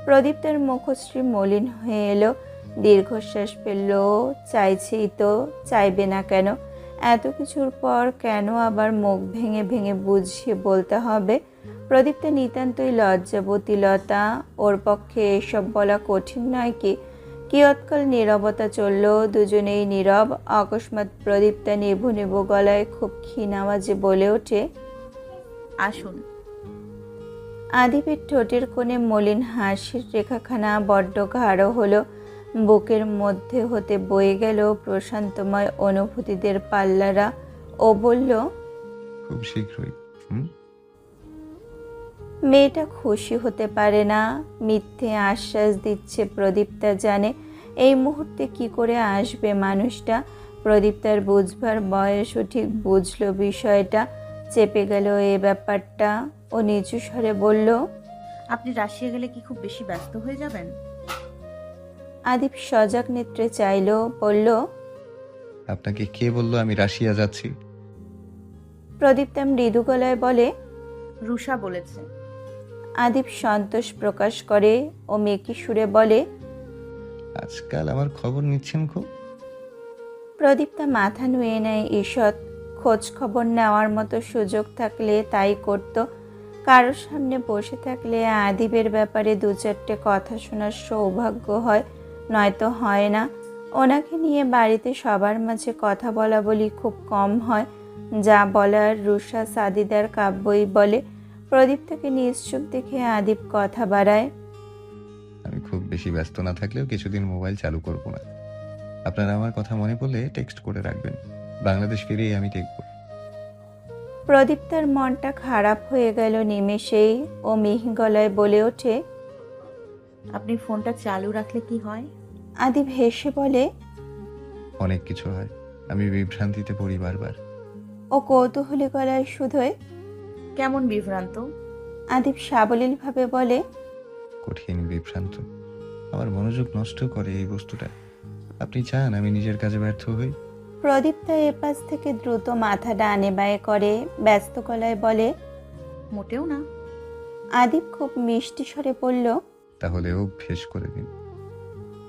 প্রদীপ্তের মুখশ্রী মলিন হয়ে এলো। দীর্ঘশ্বাস ফেলল। চাইছেই তো, চাইবে না কেন? এত কিছুর পর কেন আবার মুখ ভেঙে ভেঙে বুঝিয়ে বলতে হবে? প্রদীপ্তা নিতান্তই লজ্জাবতী লতা। ওর পক্ষে এসব বলা কঠিন নয় কি? কিয়ৎকাল নীরবতা চলল, দুজনেই নীরব। অকস্মাৎ প্রদীপ্তা নেবু নেবু গলায় খুব ক্ষীণ আওয়াজে বলে ওঠে, আসুন। আদিবের ঠোঁটের কোণে মলিন হাসির রেখাখানা বড্ড গাঢ় হলো। বুকের মধ্যে হতে বয়ে গেল প্রশান্তময় অনুভূতিদের পাল্লারা। ও বলল, খুব শীঘ্রই। মেয়েটা খুশি হতে পারে না। মিথ্যে আশ্বাস দিচ্ছে। প্রদীপ্তা জানে এই মুহূর্তে কি করে আসবে মানুষটা। প্রদীপ্তার বুঝবার বয়সও ঠিক বুঝলো বিষয়টা। চেপে গেল এ ব্যাপারটা। ও নিচু স্বরে বলল, আপনি রাশিয়া গেলে কি খুব বেশি ব্যস্ত হয়ে যাবেন? আদিব সজাগ নেত্রে চাইল, বলল, আপনাকে কে বললো আমি রাশিয়া যাচ্ছি? প্রদীপ্তা মৃদু গলায় বলে। রুষা বলেছে। আদিব সন্তোষ প্রকাশ করে। ও মেকি সুরে বলে, আজকাল আমার খবর নিচ্ছেন খুব। প্রদীপ্তা মাথা নুয়ে নেয় ঈষৎ। খোঁজ খবর নেওয়ার মতো সুযোগ থাকলে তাই করত। কারোর সামনে বসে থাকলে আদিবের ব্যাপারে দু চারটে কথা শোনার সৌভাগ্য হয়, নয়তো হয় না। ওনাকে নিয়ে বাড়িতে সবার মাঝে কথা বলা বলি খুব কম হয়। যা বলার রুষা সাদিদার কাব্যই বলে। প্রদীপ্তাকে নিশ্চুপ দেখে আদিব কথা বাড়ায়, আমি খুব বেশি ব্যস্ত না থাকলেও কিছুদিন মোবাইল চালু করব না। আপনারা আমার কথা মনে পড়লে টেক্সট করে রাখবেন। বাংলাদেশ ফিরেই আমি দেখব। প্রদীপ্তার মনটা খারাপ হয়ে গেল নিমেষেই। ও মিহি গলায় বলে ওঠে, আপনি ফোনটা চালু রাখলে কি হয়? আদিব হেসে বলে, অনেক কিছু হয়। আমি বিভ্রান্তিতে পড়ি বারবার। ও কৌতূহলী গলায় শুধোয়। কেমন বিভ্রান্ত? আদিব সাবলীলভাবে বলে, কঠিন বিভ্রান্ত। আমার মনোযোগ নষ্ট করে এই বস্তুটা। আপনি চান আমি নিজের কাজে ব্যর্থ হই? প্রদীপ্তা এপাশ থেকে দ্রুত মাথা ডানে বাঁয়ে করে ব্যস্ত গলায় বলে। মোটেও না। আদিব খুব মিষ্টি স্বরে বলল। তাহলে অভ্যেস করে দিন।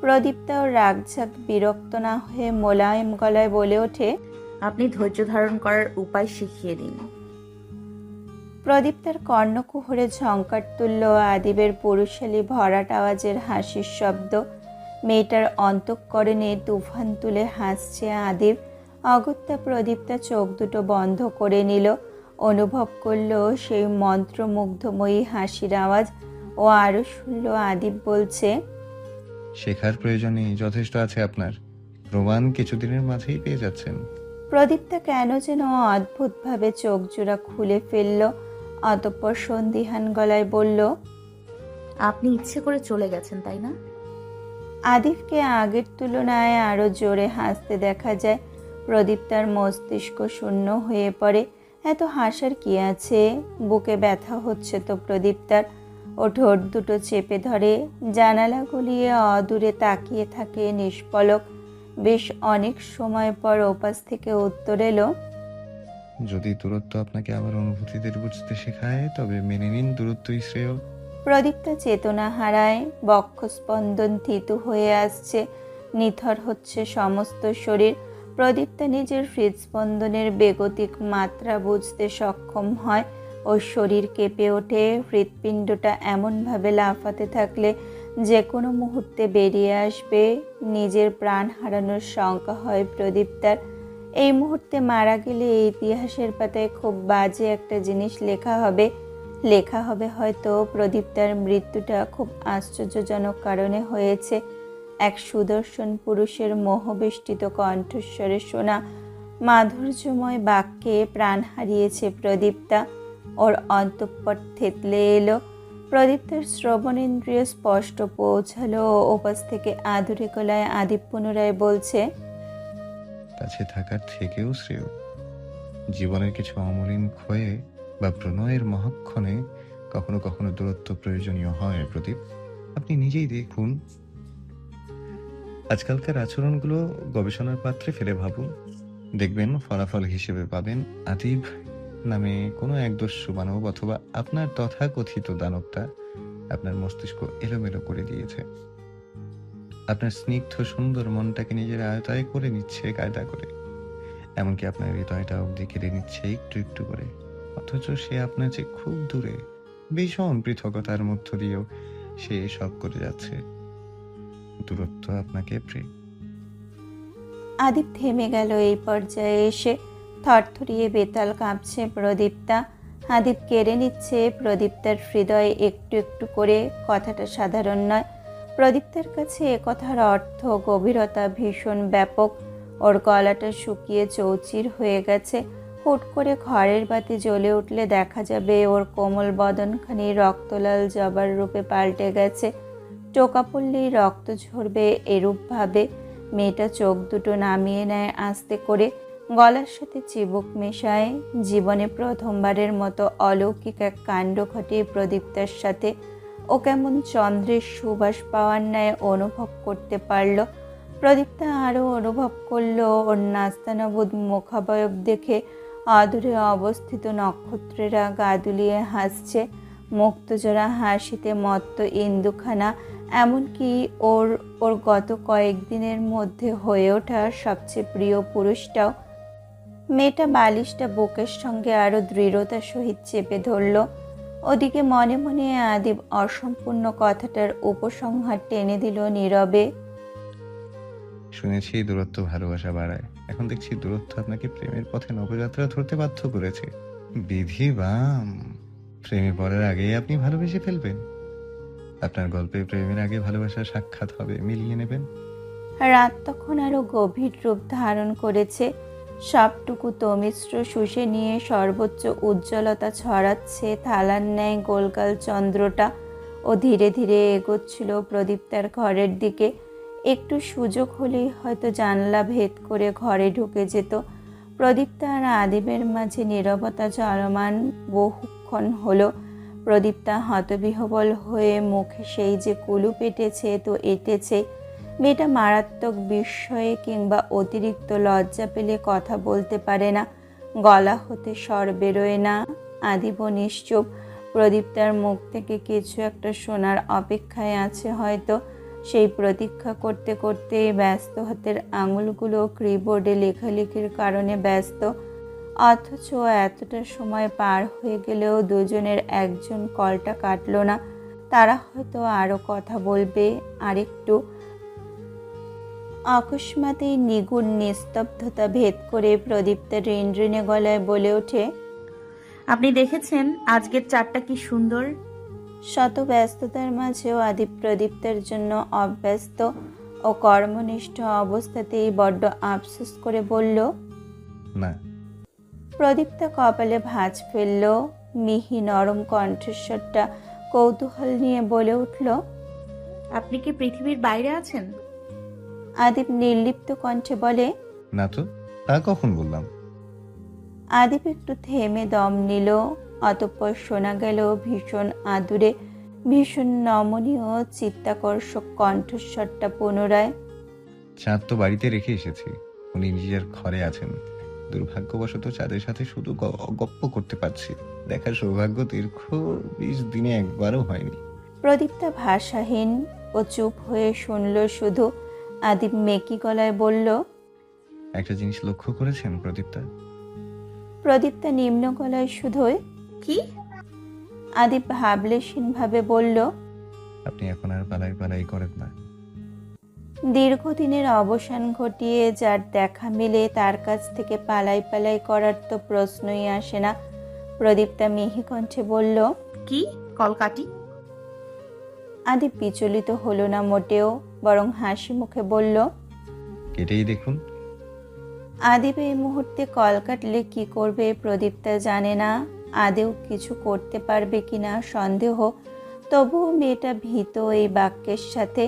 প্রদীপ্তাও রাগঝাগ বিরক্ত না হয়ে মোলায়েম গলায় বলে ওঠে, আপনি ধৈর্য ধারণ করার উপায় শিখিয়ে দিন। প্রদীপ্তার কর্ণকুহরে ঝঙ্কার তুলল আদিবের পুরুষালী ভরাট আওয়াজের হাসির শব্দ। মেয়েটার অন্তঃকরণে তুফান তুলে হাসছে আদিব। অগত্যা প্রদীপ্তা চোখ দুটো বন্ধ করে নিল। অনুভব করল সেই মন্ত্রমুগ্ধময়ী হাসির আওয়াজ। ও আরও শুনল আদিব বলছে, শেখার প্রয়োজনে যথেষ্ট আছে আপনার। প্রমাণ কিছুদিনের মাঝেই পেয়ে যাচ্ছেন। প্রদীপ্তা কেন যেন অদ্ভুতভাবে চোখ জোড়া খুলে ফেলল। অতঃপর সন্দিহান গলায় বলল, আপনি ইচ্ছে করে চলে গেছেন, তাই না? আদিবকে আগের তুলনায় আরো জোরে হাসতে দেখা যায়। প্রদীপ্তার মস্তিষ্ক শূন্য হয়ে পড়ে। এত হাসার কি আছে? বুকে ব্যথা হচ্ছে তো প্রদীপ্তার। ও ঠোঁট দুটো চেপে ধরে, জানালা গলিয়ে অদূরে তাকিয়ে থাকে নিষ্পলক। বেশ অনেক সময় পর ওপাশ থেকে উত্তর এলো, যদি দূরত্ব আপনাকে আমার অনুভূতিদের বুঝতে শেখায় তবে মেনে নিন দূরত্বই শ্রেয়। প্রদীপ্তা চেতনা হারায়। বক্ষস্পন্দন থিতু হয়ে আসছে। নিথর হচ্ছে সমস্ত শরীর। প্রদীপ্তা নিজের হৃদস্পন্দনের বেগতিক মাত্রা বুঝতে সক্ষম হয়। ওর শরীর কেঁপে ওঠে। হৃৎপিণ্ডটা এমনভাবে লাফাতে থাকলে যে কোনো মুহূর্তে বেরিয়ে আসবে। নিজের প্রাণ হারানোর শঙ্কা হয় প্রদীপ্তার। এই মুহূর্তে মারা গেলে এই ইতিহাসের পাতায় খুব বাজে একটা জিনিস লেখা হবে। লেখা হবে হয়তো প্রদীপ্তার মৃত্যুটা খুব আশ্চর্যজনক কারণে হয়েছে। এক সুদর্শন পুরুষের মোহবেষ্টিত কণ্ঠস্বরে শোনা মাধুর্যময় বাক্যে প্রাণ হারিয়েছে প্রদীপ্তা। ওর অন্তঃপট থেতলে এলো। প্রদীপ্তার শ্রবণেন্দ্রিয় স্পষ্ট পৌঁছালো। ওপাশ থেকে আদুরে গলায় আদিব পুনরায় বলছে, কাছে থাকার থেকেও শ্রেয়। জীবনের কিছু অমলিন ক্ষয়ে বা প্রণয়ের মহাক্ষণে কখনো কখনো দূরত্ব প্রয়োজনীয় হয় প্রদীপ। আপনি নিজেই দেখুন। আজকালকার আচরণগুলো গবেষণার পাত্রে ফেলে ভাবুন। দেখবেন ফলাফল হিসেবে পাবেন আদিব নামে কোনো একদস্যু মানব অথবা আপনার তথাকথিত দানবটা আপনার মস্তিষ্ক এলোমেলো করে দিয়েছে। আপনার স্নিগ্ধ সুন্দর মনটাকে নিজের আয়তায় করে নিচ্ছে কায়দা করে। এমনকি আপনার হৃদয়টা অবধি কেড়ে নিচ্ছে একটু একটু করে। অথচ সে আপনার চেয়ে খুব দূরে, ভীষণ পৃথকতার মধ্য দিয়েও সে সব করে যাচ্ছে। দূরত্ব আপনাকে আদিব থেমে গেল এই পর্যায়ে এসে। থরথরিয়ে বেতাল কাঁপছে প্রদীপ্তা। আদিব কেড়ে নিচ্ছে প্রদীপ্তার হৃদয়ে একটু একটু করে। কথাটা সাধারণ নয়। প্রদীপ্তার কাছে এ কথার অর্থ গভীরতা ভীষণ ব্যাপক। ওর গলাটা শুকিয়ে চৌচির হয়ে গেছে। হুট করে ঘরের বাতি জ্বলে উঠলে দেখা যাবে ওর কোমল বদনখানি রক্তলাল জবার রূপে পাল্টে গেছে। টোকা পড়লেই রক্ত ঝরবে এরূপভাবে। মেয়েটা চোখ দুটো নামিয়ে নেয় আস্তে করে, গলার সাথে চিবুক মেশায়। জীবনে প্রথমবারের মতো অলৌকিক এক কাণ্ড ঘটে প্রদীপ্তার সাথে। ও কেমন চন্দ্রের সুবাস পাওয়ার ন্যায় অনুভব করতে পারল। প্রদীপ্তা আরও অনুভব করলো ওর নাস্তানাবুদ মুখাবয়ব দেখে অদূরে অবস্থিত নক্ষত্রেরা গা দুলিয়ে হাসছে। মুক্তজোড়া হাসিতে মত্ত ইন্দুখানা, এমনকি ওর ওর গত কয়েকদিনের মধ্যে হয়ে ওঠা সবচেয়ে প্রিয় পুরুষটাও। মেয়েটা বালিশটা বুকের সঙ্গে আরও দৃঢ়তার সহিত চেপে ধরল। ওদিকে মনে মনে আদিব অসম্পূর্ণ কথাটার উপসংহার টেনে দিল নীরবে। শুনেছি দূরত্ব ভালোবাসা বাড়ায়। এখন দেখছি দূরত্ব আপনাকে প্রেমের পথে নবযাত্রা ধরতে বাধ্য করেছে। বিধি বাম, প্রেমে পড়ার আগেই আপনি ভালোবেসে ফেলবেন। আপনার গল্পে প্রেমের আগে ভালোবাসার সাক্ষাৎ হবে, মিলিয়ে নেবেন। রাত তখন আরও গভীর রূপ ধারণ করেছে। সবটুকু তমিশ্র শুষে নিয়ে সর্বোচ্চ উজ্জ্বলতা ছড়াচ্ছে থালার ন্যায় গোলগাল চন্দ্রটা। ও ধীরে ধীরে এগোচ্ছিল প্রদীপ্তার ঘরের দিকে। একটু সুযোগ হলেই হয়তো জানলা ভেদ করে ঘরে ঢুকে যেত। প্রদীপ্তা আর আদিবের মাঝে নীরবতা চলমান বহুক্ষণ হলো। প্রদীপ্তা হতবিহ্বল হয়ে মুখে সেই যে কুলুপ এঁটেছে তো এঁটেছে। মেয়েটা মারাত্মক বিস্ময়ে কিংবা অতিরিক্ত লজ্জা পেলে কথা বলতে পারে না, গলা হতে স্বর বেরোয় না। আদিব নিশ্চুপ। প্রদীপ্তার মুখ থেকে কিছু একটা শোনার অপেক্ষায় আছে হয়তো। সেই প্রতীক্ষা করতে করতে ব্যস্ত হাতের আঙুলগুলো কিবোর্ডে লেখালেখির কারণে ব্যস্ত। অথচ এতটা সময় পার হয়ে গেলেও দুজনের একজন কলটা কাটলো না। তারা হয়তো আরও কথা বলবে আরেকটু। অকস্মাতেই নিগুড় নিস্তব্ধতা ভেদ করে প্রদীপ্তা ঋণঋণে গলায় বলে ওঠে, আপনি দেখেছেন আজকের চাঁদটা কি সুন্দর? শত ব্যস্ততার মাঝেও আদিব প্রদীপ্তার জন্য অব্যস্ত ও কর্মনিষ্ঠ অবস্থাতেই বড্ড আফসোস করে বলল। না। প্রদীপ্তা কপালে ভাঁজ ফেলল। মিহি নরম কণ্ঠস্বরটা কৌতূহল নিয়ে বলে উঠল, আপনি কি পৃথিবীর বাইরে আছেন? আদিব নির্লিপ্ত কণ্ঠে বলে, না তো, তা কখন বললাম? আদিব একটু থেমে দম নিল। অতঃপর শোনা গেল ভীষণ আদুরে, ভীষণ নমনীয় চিত্তাকর্ষক কণ্ঠস্বরটা পুনরায়। চাঁদ তো বাড়িতে রেখে এসেছি, উনি নিজের ঘরে আছেন। দুর্ভাগ্যবশত চাঁদের সাথে শুধু গপ্প করতে পারছি। দেখার সৌভাগ্য দীর্ঘ 20 দিনে একবারও হয়নি। প্রদীপ্তা ভাষাহীন ও চুপ হয়ে শুনল শুধু। আদিব মেকি গলায় বলল, একটা জিনিস লক্ষ্য করেছেন প্রদীপ্তা? প্রদীপ্তা নিম্ন গলায় শুধুই। কি? আদিব ভাবলেশীনভাবে বলল, আপনি এখন আর পালাই পালাই করেন না। দীর্ঘদিনের অবসান ঘটিয়ে যার দেখা মেলে তার কাছ থেকে পালাই পালাই করার তো প্রশ্নই আসে না। প্রদীপ্তা মিহি কণ্ঠে বলল, কি কলকাটি? আদিব বিচলিত হলো না মোটেও, বরং হাসি মুখে বলল, কেটেই দেখুন। আদিব এই মুহূর্তে কল কাটলে কি করবে প্রদীপ্তা জানে না। আদেও কিছু করতে পারবে কিনা সন্দেহ। তবুও মেয়েটা ভীত এই বাক্যের সাথে।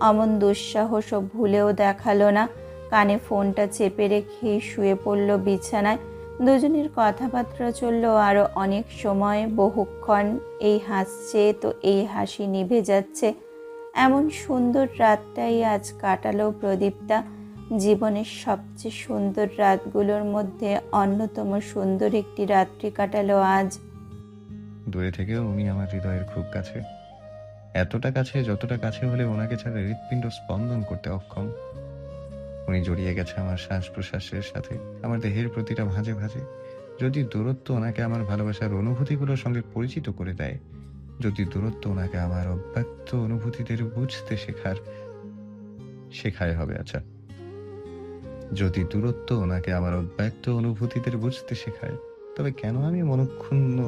অমন দুঃসাহসও ভুলেও দেখালো না। কানে ফোনটা চেপে রেখেই শুয়ে পড়ল বিছানায়। দুজনের কথাবার্তা চলল আরও অনেক সময়, বহুক্ষণ। এই হাসছে তো এই হাসি নিভে যাচ্ছে। এমন সুন্দর রাতটাই আজ কাটালো প্রদীপ্তা। জীবনের সবচেয়ে সুন্দর রাতগুলোর মধ্যে অন্যতম সুন্দর একটি রাত্রি কাটালো আজ। দূরে থেকেও উনি আমার হৃদয়ের খুব কাছে। এতটা কাছে যতটা কাছে হলে ওনাকে ছাড়া হৃৎপিণ্ড স্পন্দন করতে অক্ষম। উনি জড়িয়ে গেছে আমার শ্বাস-প্রশ্বাসের সাথে, আমার দেহের প্রতিটা ভাঁজে, ভাঁজে। যদি দূরত্ব ওনাকে আমার ভালোবাসার অনুভূতিগুলোর সঙ্গে পরিচিত করে দেয়, যদি দূরত্ব ওনাকে আমার অব্যক্ত অনুভূতিদের বুঝতে শেখায় হবে আচ্ছা। যদি দূরত্ব ওনাকে আমার অব্যক্ত অনুভূতিদের বুঝতে শেখায়, তবে কেন আমি মনক্ষুণ্ণ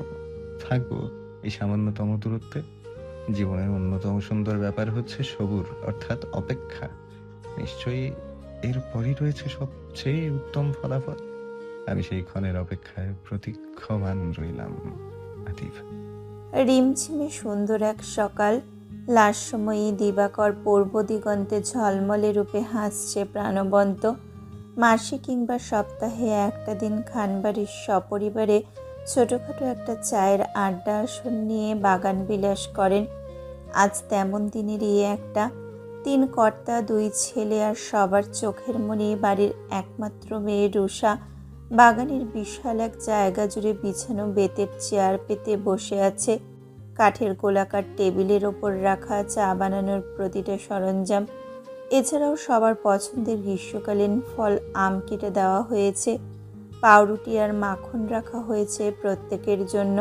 থাকবো এই সামান্যতম দূরত্বে? জীবনের অন্যতম সুন্দর ব্যাপার হচ্ছে সবুর, অর্থাৎ অপেক্ষা। নিশ্চয়ই এরপরই রয়েছে সবচেয়ে উত্তম ফলাফল। আমি সেই ক্ষণের অপেক্ষায় প্রতীক্ষমান রইলাম। আতিফ। রিমঝিমে সুন্দর এক সকাল, লাস্যময়ী দিবাকর পূর্ব দিগন্তে ঝলমলে রূপে হাসছে প্রাণবন্ত। মাসে কিংবা সপ্তাহে একটা দিন খানবাড়ির সপরিবারে ছোটোখাটো একটা চায়ের আড্ডা আসর নিয়ে বাগান বিলাস করেন। আজ তেমন দিনেরই একটা। 3 কর্তা, 2 ছেলে আর সবার চোখের মনি বাড়ির একমাত্র মেয়ে রুষা বাগানের বিশাল এক জায়গা জুড়ে বিছানো বেতের চেয়ার পেতে বসে আছে। কাঠের গোলাকার টেবিলের ওপর রাখা চা বানানোর প্রতিটা সরঞ্জাম, এছাড়াও সবার পছন্দের গ্রীষ্মকালীন ফল আম কেটে দেওয়া হয়েছে। পাউরুটি আর মাখন রাখা হয়েছে প্রত্যেকের জন্য।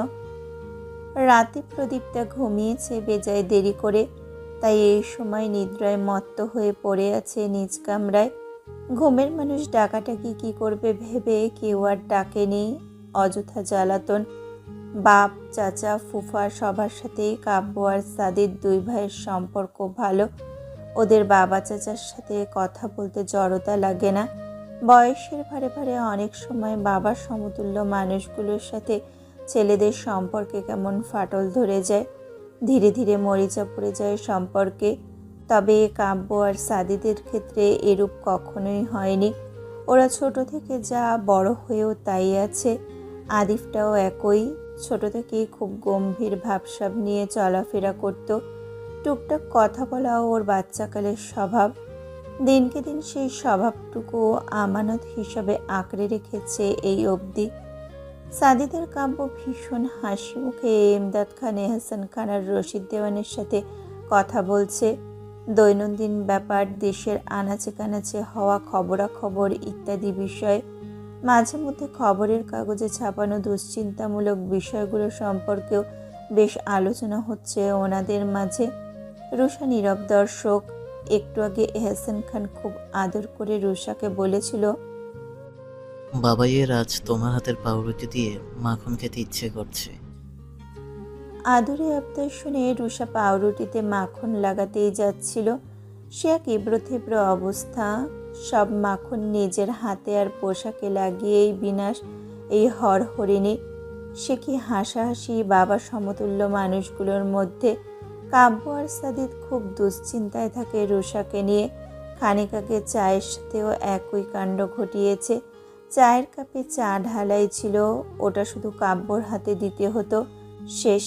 রাতে প্রদীপটা ঘুমিয়েছে বেজায় দেরি করে, তাই এই সময় নিদ্রায় মত্ত হয়ে পড়ে আছে নিজ কামরায়। ঘুমের মানুষ ডাকাটাকি কি করবে ভেবে কেউ আর ডাকেনি। অযথা জ্বালাতন। বাপ, চাচা, ফুফা সবার সাথেই কাব্য আর সাদির 2 ভাইয়ের সম্পর্ক ভালো। ওদের বাবা চাচার সাথে কথা বলতে জড়তা লাগে না। বয়সের ভারে ভারে অনেক সময় বাবার সমতুল্য মানুষগুলোর সাথে ছেলেদের সম্পর্কে কেমন ফাটল ধরে যায়, ধীরে ধীরে মরিচা পড়ে যায় সম্পর্কে। তবে কাব্য আর সাদিদের ক্ষেত্রে এরূপ কখনোই হয়নি। ওরা ছোট থেকে যা, বড় হয়েও তাই আছে। আদিফটাও একই, ছোট থেকেই খুব গম্ভীর ভাবসাব নিয়ে চলাফেরা করত। টুকটাক কথা বলাও ওর বাচ্চাকালের স্বভাব। দিনকে দিন সেই স্বভাবটুকু আমানত হিসাবে আঁকড়ে রেখেছে এই অবধি। সাদিদের কাব্য ভীষণ হাসি মুখে ইমদাদ খান, এহসান খান আর রশিদ দেওয়ানের সাথে কথা বলছে দৈনন্দিন ব্যাপার, দেশের আনাচে কানাচে হওয়া খবরাখবর ইত্যাদি বিষয়। মাঝে মধ্যে খবরের কাগজে ছাপানো দুশ্চিন্তামূলক বিষয়গুলো সম্পর্কেও বেশ আলোচনা হচ্ছে ওনাদের মাঝে। রুষা নীরব দর্শক। একটু আগে এহসান খান খুব আদর করে রুষাকে বলেছিল, বাবাইয়ের আজ তোমার হাতের পাউরুটি দিয়ে মাখন খেতে ইচ্ছে করছে। আদরে আবদার শুনে রুষা পাউরুটিতে মাখন লাগাতেই যাচ্ছিল। সে এক ইব্রথিব্র অবস্থা। সব মাখন নিজের হাতে আর পোশাকে লাগিয়েই বিনাশ এই হরহরিণী। সে কি হাসাহাসি বাবা সমতুল্য মানুষগুলোর মধ্যে। কাব্য আর সাদিদ খুব দুশ্চিন্তায় থাকে রুষাকে নিয়ে। খানিক আগে চায়ের সাথেও একই কাণ্ড ঘটিয়েছে। চায়ের কাপে চা ঢালাই ছিল, ওটা শুধু কাব্যর হাতে দিতে হতো। শেষ,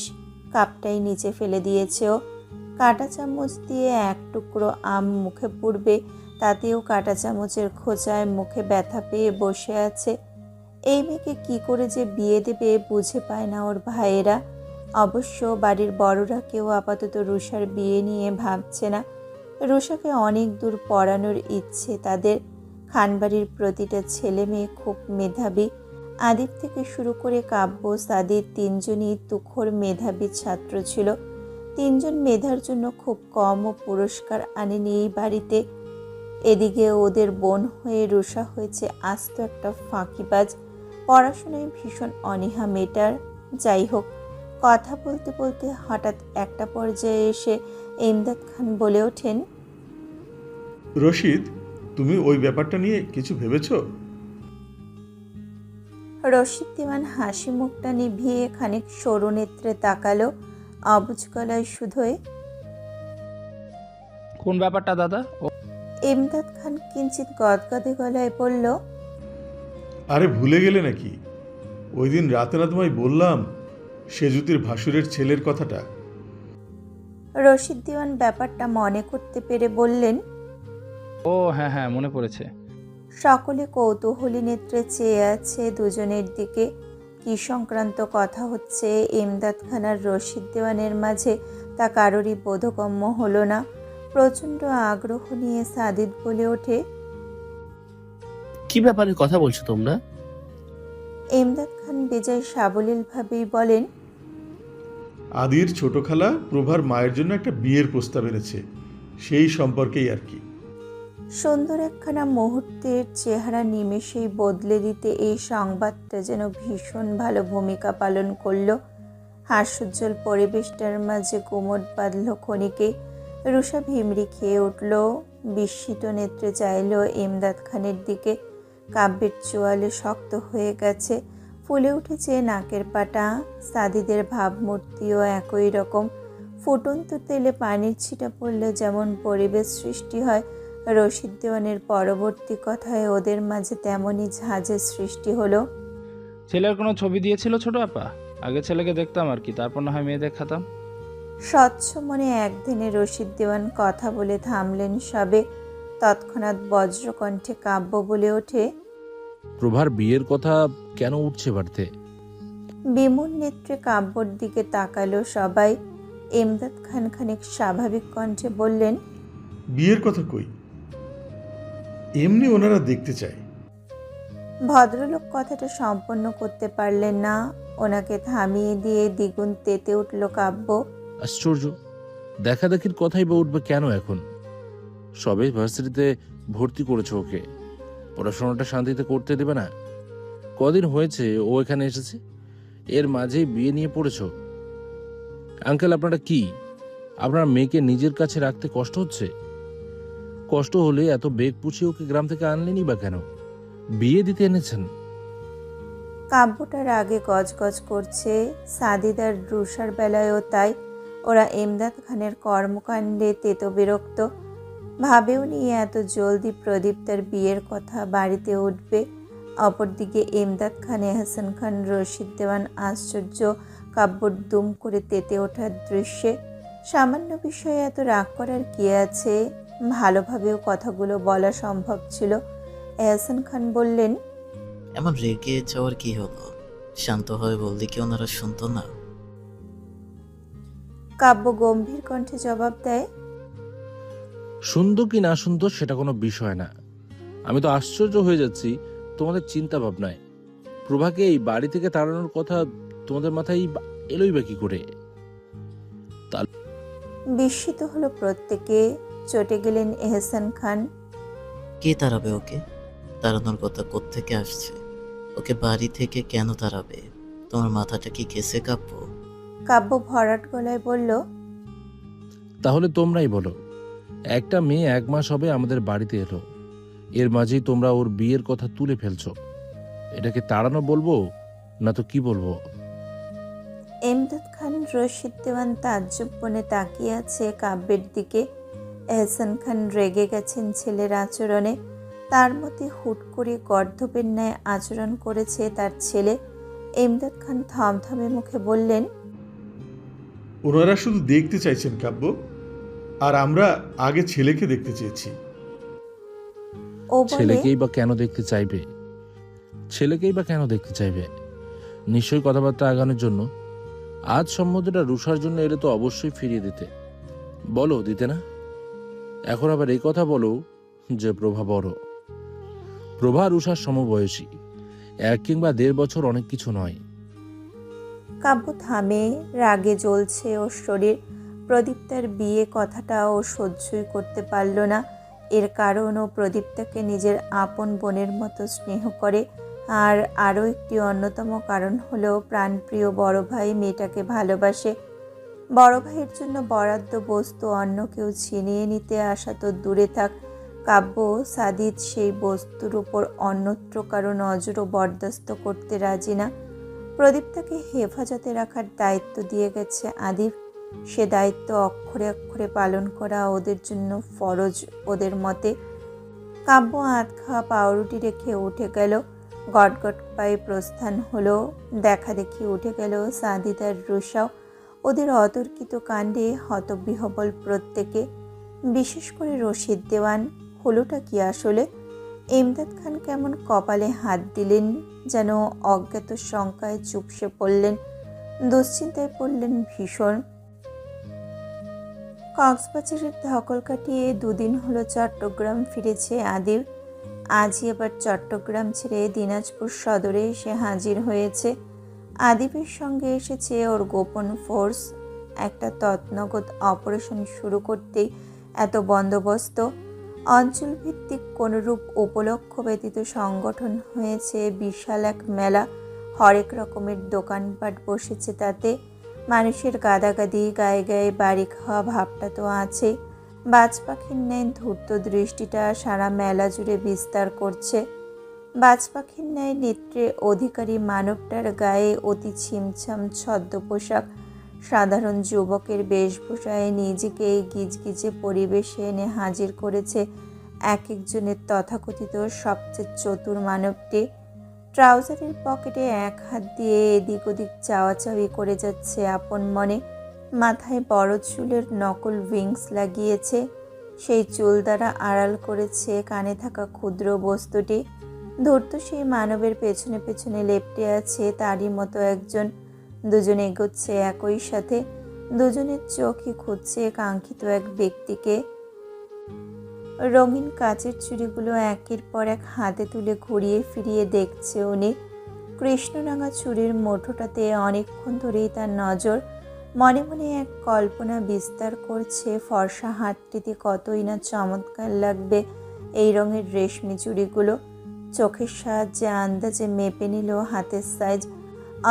কাপটাই নিচে ফেলে দিয়েছে ও। কাঁটা চামচ দিয়ে এক টুকরো আম মুখে পুড়বে, তাতেও কাঁটা চামচের খোঁচায় মুখে ব্যথা পেয়ে বসে আছে। এই মেয়েকে কি করে যে বিয়ে দেবে বুঝে পায় না ওর ভাইয়েরা। অবশ্য বাড়ির বড়রা কেউ আপাতত রুষার বিয়ে নিয়ে ভাবছে না। রুষাকে অনেক দূর পড়ানোর ইচ্ছে তাদের। খানবাড়ির প্রতিটা ছেলে মেয়ে খুব মেধাবী। আদিব থেকে শুরু করে কাব্য, সাদির 3 জনই তুখোর মেধাবী ছাত্র ছিল। 3 জন মেধার জন্য খুব কমও পুরস্কার আনেনি এই বাড়িতে। এদিকে ওদের বোন হয়ে রুষা হয়েছে আস্ত একটা ফাঁকিবাজ। পড়াশোনায় ভীষণ অনীহা মেটার। যাই হোক, কথা বলতে বলতে হঠাৎ একটা পর্যায়ে এসে ইমদাদ খান বলে ওঠেন, রশিদ, তুমি ওই ব্যাপারটা নিয়ে কিছু ভেবেছো? রশিদ দেওয়ান হাসি মুখটা নিভিয়ে খানিক সরু নেত্রে তাকালো। অবুঝ গলায় শুধোয়, কোন ব্যাপারটা দাদা? ইমদাদ খান কিঞ্চিত গদগদে গলায় বলল, আরে ভুলে গেলে নাকি? ওই দিন রাতে না তোমায় বললাম সেজুতির ভাসুরের ছেলের কথাটা? রশিদ দেওয়ান ব্যাপারটা মনে করতে পেরে বললেন। ও হ্যাঁ হ্যাঁ, মনে পড়েছে। সকলে কৌতূহলী নেত্রে চেয়ে আছে দুজনের দিকে। কি সংক্রান্ত কথা হচ্ছে ইমদাদ খান আর রশিদ দেওয়ানের মাঝে তা কারোরই বোধগম্য হলো না। প্রচণ্ড আগ্রহ নিয়ে সাদিদ বলে ওঠে, কি ব্যাপারে কথা বলছো তোমরা? এমদাদ খান বেজায় সাবলীলভাবেই বলেন, আদির ছোট খালা প্রভার মায়ের জন্য একটা বিয়ের প্রস্তাব এনেছে, সেই সম্পর্কেই আর কি। সুন্দর একখানা মুহূর্তের চেহারা নিমেষেই বদলে দিতে এই সংবাদটা যেন ভীষণ ভালো ভূমিকা পালন করলো। হাস্যোজ্জ্বল পরিবেশটার মাঝে গুমট বাঁধল ক্ষণিকে। রুষা ভিমড়ি খেয়ে উঠল, বিস্মিত নেত্রে চাইল এমদাদ খানের দিকে। কাব্যের চোয়ালে শক্ত হয়ে গেছে, ফুলে উঠেছে নাকের পাটা। সাদিদের ভাবমূর্তিও একই রকম। ফুটন্ত তেলে পানির ছিটা পড়লে যেমন পরিবেশ সৃষ্টি হয়, রশিদ দেওয়ানের পরবর্তী কথায় ওদের মাঝে তেমনই ঝাঁজের সৃষ্টি হলো। ছেলের কোনো ছবি দিয়েছিল ছোট আপা? আগে ছেলেকে দেখতাম আর কি, তারপর না হয় মেয়ে দেখাতাম। স্বচ্ছ মনে একদিনে রশিদ দেওয়ান কথা বলে থামলেন সবে। তৎক্ষণাৎ বজ্রকণ্ঠে কাব্য বলে ওঠে, প্রভার বিয়ের কথা কেন উঠছে বাড়িতে? বিমূল নেত্রে কাব্যর দিকে তাকালো সবাই। এমদাদ খান খানিক স্বাভাবিক কণ্ঠে বললেন, বিয়ের কথা কই, এমনি ওনারা দেখতে চায়। ভদ্রলোক কথাটা সম্পন্ন করতে পারলেন না। ওনাকে থামিয়ে দিয়ে দ্বিগুণ তেতে উঠল কাব্য। আশ্চর্য, দেখাদেখির কথাই বা উঠবে কেন এখন? সবে ভার্সিটিতে ভর্তি করেছো ওকে, পড়াশোনাটা শান্তিতে করতে দেবে না? কদিন হয়েছে ও এখানে এসেছে, এর মাঝেই বিয়ে নিয়ে পড়েছ? আঙ্কেল, আপনারা কি, আপনার মেয়েকে নিজের কাছে রাখতে কষ্ট হচ্ছে? কষ্ট হলে এত বেগ পুছিয়ে ওকে গ্রাম থেকে আনলেনই বা কেন? বিয়ে দিতে এনেছেন। কাব্যটার আগে গজগজ করছে। সাদিদার রুষার বেলায়ও তাই। ওরা এমদাদ খানের কর্মকাণ্ডে তেতো বিরক্ত। ভাবেও নিয়ে এত জলদি প্রদীপ তার বিয়ের কথা বাড়িতে উঠবে। অপরদিকে এমদাদ খান, এহসান খান, রশিদ দেওয়ান আশ্চর্য কাব্যর দুম করে তেতে ওঠার দৃশ্যে। সামান্য বিষয়ে এত রাগ করার কি আছে? ভালোভাবেও কথাগুলো বলা সম্ভব ছিল। এহসান খান বললেন, এমন রেগে যাওয়ার কি হলো? শান্ত হয়ে বললে কি ওনারা শুনতো না? কাব্য গম্ভীর কণ্ঠে জবাব দেয়, সুন্দর কি না সুন্দর সেটা কোনো বিষয় না। আমি তো আশ্চর্য হয়ে যাচ্ছি তোমাদের চিন্তা ভাবনায়। প্রভাকে এই বাড়ি থেকে তাড়ানোর কথা তোমাদের মাথায় এলোই বা কি করে? বিস্মিত হলো প্রত্যেকে। চটে গেলেন এহসান খান। কে তাড়াবে ওকে? তাড়ানোর কথা কোত্থেকে আসছে? ওকে বাড়ি থেকে কেন তাড়াবে? তোমার মাথাটা কি গেছে কাব্য? কাব্য ভরাট গলায় বলল, তাহলে তোমরাই বলো। একটা মেয়ে 1 মাস হবে আমাদের বাড়িতে এলো, এর মাঝেই তোমরা ওর বিয়ের কথা তুলে ফেলছো। এটাকে তাড়ানো বলবো না তো কি বলবো? এমদাদ খান, রশিদ দেওয়ান তাজ্জব বনে তাকিয়ে আছে কাব্যের দিকে। এহসান খান রেগে গেছেন ছেলের আচরণে। তার মতে হুট করে গর্ধপের ন্যায় আচরণ করেছে তার ছেলে। এমদাদ খান থমথমে মুখে বললেন, ওনারা শুধু দেখতে চাইছেন কাব্য, আর আমরা আগে ছেলেকে দেখতে চেয়েছি। ও বলে, ছেলেকেই বা কেন দেখতে চাইবে? ছেলেকেই বা কেন দেখতে চাইবে? নিশ্চয়ই কথাবার্তা আগানোর জন্য। আজ সম্মতিটা রুষার জন্য এলে তো অবশ্যই ফিরিয়ে দিতে। বলো দিতে না? এখন আবার এই কথা বলো যে প্রভা বড়। প্রভা রুষার সমবয়সী, 1 কিংবা 1.5 বছর অনেক কিছু নয়। কাব্য থামে। রাগে জ্বলছে ওর শরীর। প্রদীপ তার বিয়ে কথাটা ও সহ্যই করতে পারল না। এর কারণ ও প্রদীপটাকে নিজের আপন বোনের মতো স্নেহ করে। আর আরও একটি অন্যতম কারণ হলো প্রাণপ্রিয় বড় ভাই মেয়েটাকে ভালোবাসে। বড় ভাইয়ের জন্য বরাদ্দ বস্তু অন্য কেউ ছিনিয়ে নিতে আসা তো দূরে থাক, কাব্য সাদিদ সেই বস্তুর উপর অন্যত্র কারো নজরও বরদাস্ত করতে রাজি না। প্রদীপ তাকে হেফাজতে রাখার দায়িত্ব দিয়ে গেছে আদিব। সে দায়িত্ব অক্ষরে অক্ষরে পালন করা ওদের জন্য ফরজ ওদের মতে। কাব্য আধ খাওয়া পাউরুটি রেখে উঠে গেল। গটগট পায়ে প্রস্থান হলো। দেখা দেখি উঠে গেল সাদিদ আর রুষাও। ওদের অতর্কিত কাণ্ডে হতবিহবল প্রত্যেকে, বিশেষ করে রশিদ দেওয়ান। হলোটা কি আসলে? এমদাদ খান কেমন কপালে হাত দিলেন, যেন অজ্ঞাত শঙ্কায় চুপসে পড়লেন। দুশ্চিন্তায় পড়লেন ভীষণ। কক্সবাজারের ধকল কাটিয়ে দুদিন হলো চট্টগ্রাম ফিরেছে আদিব। আজই আবার চট্টগ্রাম ছেড়ে দিনাজপুর সদরে এসে হাজির হয়েছে। আদিবের সঙ্গে এসেছে ওর গোপন ফোর্স। একটা তৎনগত অপারেশন শুরু করতেই এত বন্দোবস্ত। অঞ্চলভিত্তিক কোনরূপ উপলক্ষ ব্যতীত সংগঠন হয়েছে বিশাল এক মেলা। হরেক রকমের দোকানপাট বসেছে তাতে। মানুষের গাদাগাদি, গায়ে গায়ে বাড়ি খাওয়া ভাবটা তো আছে। বাজ পাখির ন্যায় ধূর্ত দৃষ্টিটা সারা মেলা জুড়ে বিস্তার করছে। বাজ পাখির ন্যায় নেত্রে অধিকারী মানবটার গায়ে অতি ছিমছাম ছদ্ম পোশাক। সাধারণ যুবকের বেশভূষায় নিজেকে এই গিজগিজে পরিবেশে এনে হাজির করেছে এক একজনের তথাকথিত সবচেয়ে চতুর মানবটি। ট্রাউজারের পকেটে এক হাত দিয়ে এদিক ওদিক চাওয়াচাওয়ি করে যাচ্ছে আপন মনে। মাথায় বড় চুলের নকল উইংস লাগিয়েছে। সেই চুল দ্বারা আড়াল করেছে কানে থাকা ক্ষুদ্র বস্তুটি। ধূর্ত সেই মানবের পেছনে পেছনে লেপ্টে আছে তারই মতো একজন। দুজনে এগোচ্ছে একই সাথে। দুজনের চোখই খুঁজছে কাঙ্ক্ষিত এক ব্যক্তিকে। রঙিন কাচের চুড়িগুলো একের পর এক হাতে তুলে ঘুরিয়ে ফিরিয়ে দেখছে উনি। কৃষ্ণরাঙা চুড়ির মুঠোটাতে অনেকক্ষণ ধরেই তার নজর। মনে মনে এক কল্পনা বিস্তার করছে, ফর্সা হাতটিতে কতই না চমৎকার লাগবে এই রঙের রেশমি চুড়িগুলো। চোখের সাহায্যে আন্দাজে মেপে নিল হাতের সাইজ।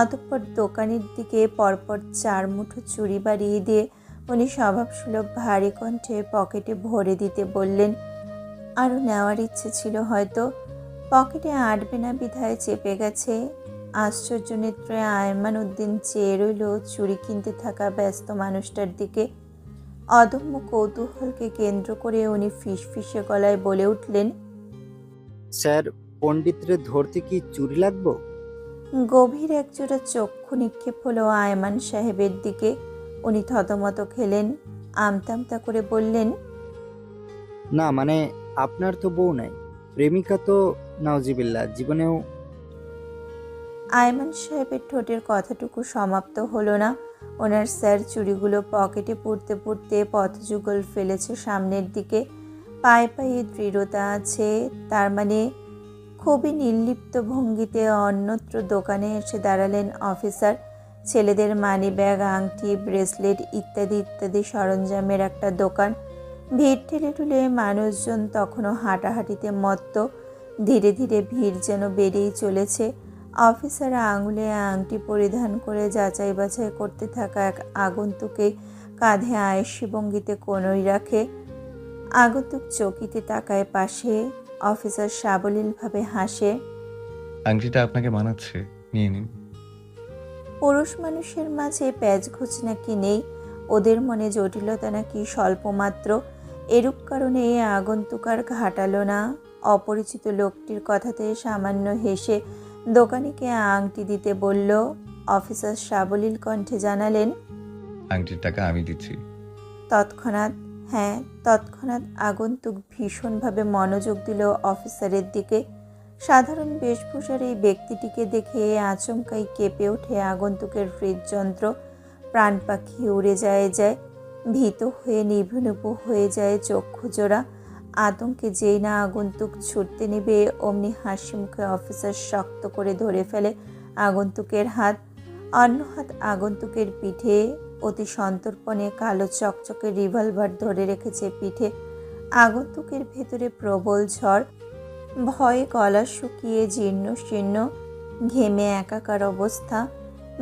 অতঃপর দোকানের দিকে পরপর 4 মুঠো চুড়ি বাড়িয়ে দিয়ে উনি স্বভাবসুলভ ভারী কণ্ঠে পকেটে ভরে দিতে বললেন। আরও নেওয়ার ইচ্ছে ছিল হয়তো, পকেটে আটবে না বিধায় চেপে গেছে। আশ্চর্য নেত্রে আয়মান উদ্দিন চেয়ে রইল চুড়ি কিনতে থাকা ব্যস্ত মানুষটার দিকে। অদম্য কৌতূহলকে কেন্দ্র করে উনি ফিসফিসে গলায় বলে উঠলেন, স্যার, পণ্ডিতরে ধরতে কি চুরি লাগবো? গভীর একজোড়া চক্ষু নিক্ষেপ হলো আয়মান সাহেবের দিকে। উনি থতমত খেলেন, আমতা আমতা করে বললেন, না মানে আপনার তো বউ নাই, প্রেমিকা তো নাউজিবিল্লাহ জীবনেও। আয়মান সাহেবের ঠোঁটের কথাটুকু সমাপ্ত হলো না। ওনার স্যার চুড়িগুলো পকেটে পুড়তে পুড়তে পথযুগল ফেলেছে সামনের দিকে। পায়ে পায়ে দৃঢ়তা আছে। তার মানে খুবই নির্লিপ্ত ভঙ্গিতে অন্যত্র দোকানে এসে দাঁড়ালেন অফিসার। ছেলেদের মানি ব্যাগ, আংটি, ব্রেসলেট ইত্যাদি ইত্যাদি সরঞ্জামের একটা দোকান। ভিড় ঠেলে ঠুলে মানুষজন তখনও হাঁটাহাঁটিতে মত্ত। ধীরে ধীরে ভিড় যেন বেড়েই চলেছে। অফিসার আঙুলে আংটি পরিধান করে যাচাই বাছাই করতে থাকা এক আগন্তুকে কাঁধে আয়েসি ভঙ্গিতে কোনোই রাখে। আগন্তুক চকিতে তাকায় পাশে। অফিসার সাবলীলভাবে হাসে। আংটিটা আপনাকে মানাচ্ছে, নিয়ে নিন। পুরুষ মানুষের মাঝে প্যাচঘোচ নাকি নেই, ওদের মনে জটিলতা নাকি স্বল্পমাত্র। এরূপ কারণে আগন্তুক আর ঘাটালো না। অপরিচিত লোকটির কথাতে সামান্য হেসে দোকানিকে আংটি দিতে বলল। অফিসার সাবলীল কণ্ঠে জানালেন, আংটির টাকা আমি দিচ্ছি। তৎক্ষণাৎ আগন্তুক ভীষণভাবে মনোযোগ দিল অফিসারের দিকে। সাধারণ বেশভূষার এই ব্যক্তিটিকে দেখে আচমকাই কেঁপে ওঠে আগন্তুকের হৃদযন্ত্র। প্রাণ পাখি উড়ে যায়। ভীত হয়ে নিভু হয়ে যায় চক্ষুজোড়া। আতঙ্কে যেই না আগন্তুক ছুটতে নেবে অমনি হাসি মুখে অফিসার শক্ত করে ধরে ফেলে আগন্তুকের হাত। অন্য হাত আগন্তুকের পিঠে। অতি সন্তর্পণে কালো চকচকে রিভলভার ধরে রেখেছে পিঠে। আগন্তুকের ভেতরে প্রবল ঝড়। ভয়ে গলা শুকিয়ে জীর্ণ শীর্ণ, ঘেমে একাকার অবস্থা।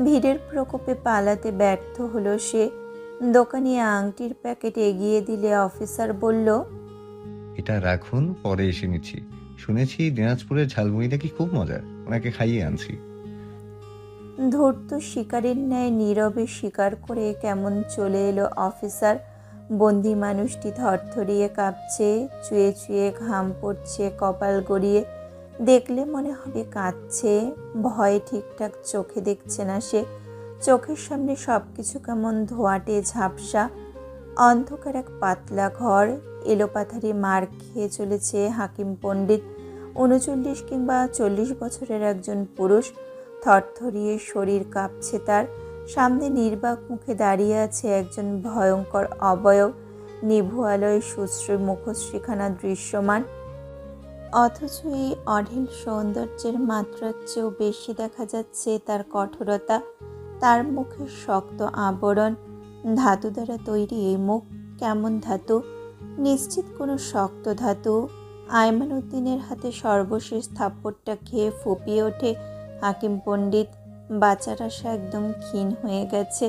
ভিড়ের প্রকোপে পালাতে ব্যর্থ হলো সে। দোকানি আংটির প্যাকেট এগিয়ে দিলে অফিসার বলল, এটা রাখুন, পরে এসে নিচ্ছি। শুনেছি দিনাজপুরের ঝালমুড়ি নাকি খুব মজার, ওনাকে খাইয়ে আনছি। ধূর্ত শিকারের ন্যায় নীরবে স্বীকার করে কেমন চলে এলো অফিসার। বন্দি মানুষটি থরথরিয়ে কাঁপছে, চুয়ে চুয়ে ঘাম পড়ছে কপাল গড়িয়ে। দেখলে মনে হবে কাঁদছে। ভয়ে ঠিকঠাক চোখে দেখছে না সে। চোখের সামনে সব কিছু কেমন ধোঁয়াটে ঝাপসা। অন্ধকার এক পাতলা ঘর। এলোপাথারি মার খেয়ে চলেছে হাকিম পণ্ডিত। 39 কিংবা 40 বছরের একজন পুরুষ। থরথরিয়ে শরীর কাঁপছে তার। সামনে নির্বাক মুখে দাঁড়িয়ে আছে একজন ভয়ঙ্কর অবয়ব। নিভু আলোয় সুশ্রী মুখশ্রীখানা দৃশ্যমান। অথচ এই অঢেল সৌন্দর্যের মাত্রার চেয়েও বেশি দেখা যাচ্ছে তার কঠোরতা, তার মুখের শক্ত আবরণ। ধাতু দ্বারা তৈরি এই মুখ, কেমন ধাতু? নিশ্চিত কোনো শক্ত ধাতু। আয়মান উদ্দিনের হাতে সর্বশেষ থাপ্পড়টা খেয়ে ফুপিয়ে ওঠে হাকিম পণ্ডিত। বাঁচার আশা একদম ক্ষীণ হয়ে গেছে।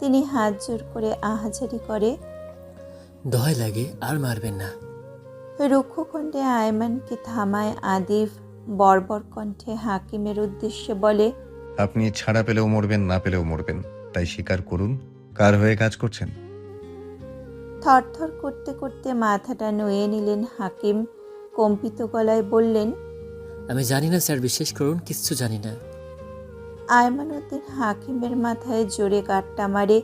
তিনি হাত জোর করে আহাজারি করে, দয় লাগে আর মারবেন না। রুক্ষ কণ্ঠে আয়মানকে থামায় আদিফ। বর্বর কণ্ঠে হাকিমের উদ্দেশ্যে বলে, আপনি ছাড়া পেলেও মরবেন, না পেলেও মরবেন, তাই স্বীকার করুন কার হয়ে কাজ করছেন। থরথর করতে করতে মাথাটা নুয়ে নিলেন হাকিম। কম্পিত গলায় বললেন, আমি জানি না স্যার, বিশ্বাস করুন, কিচ্ছু জানি না। আয়মান উদ্দিন হাকিমের মাথায় জোরে গাঁটটা মারে,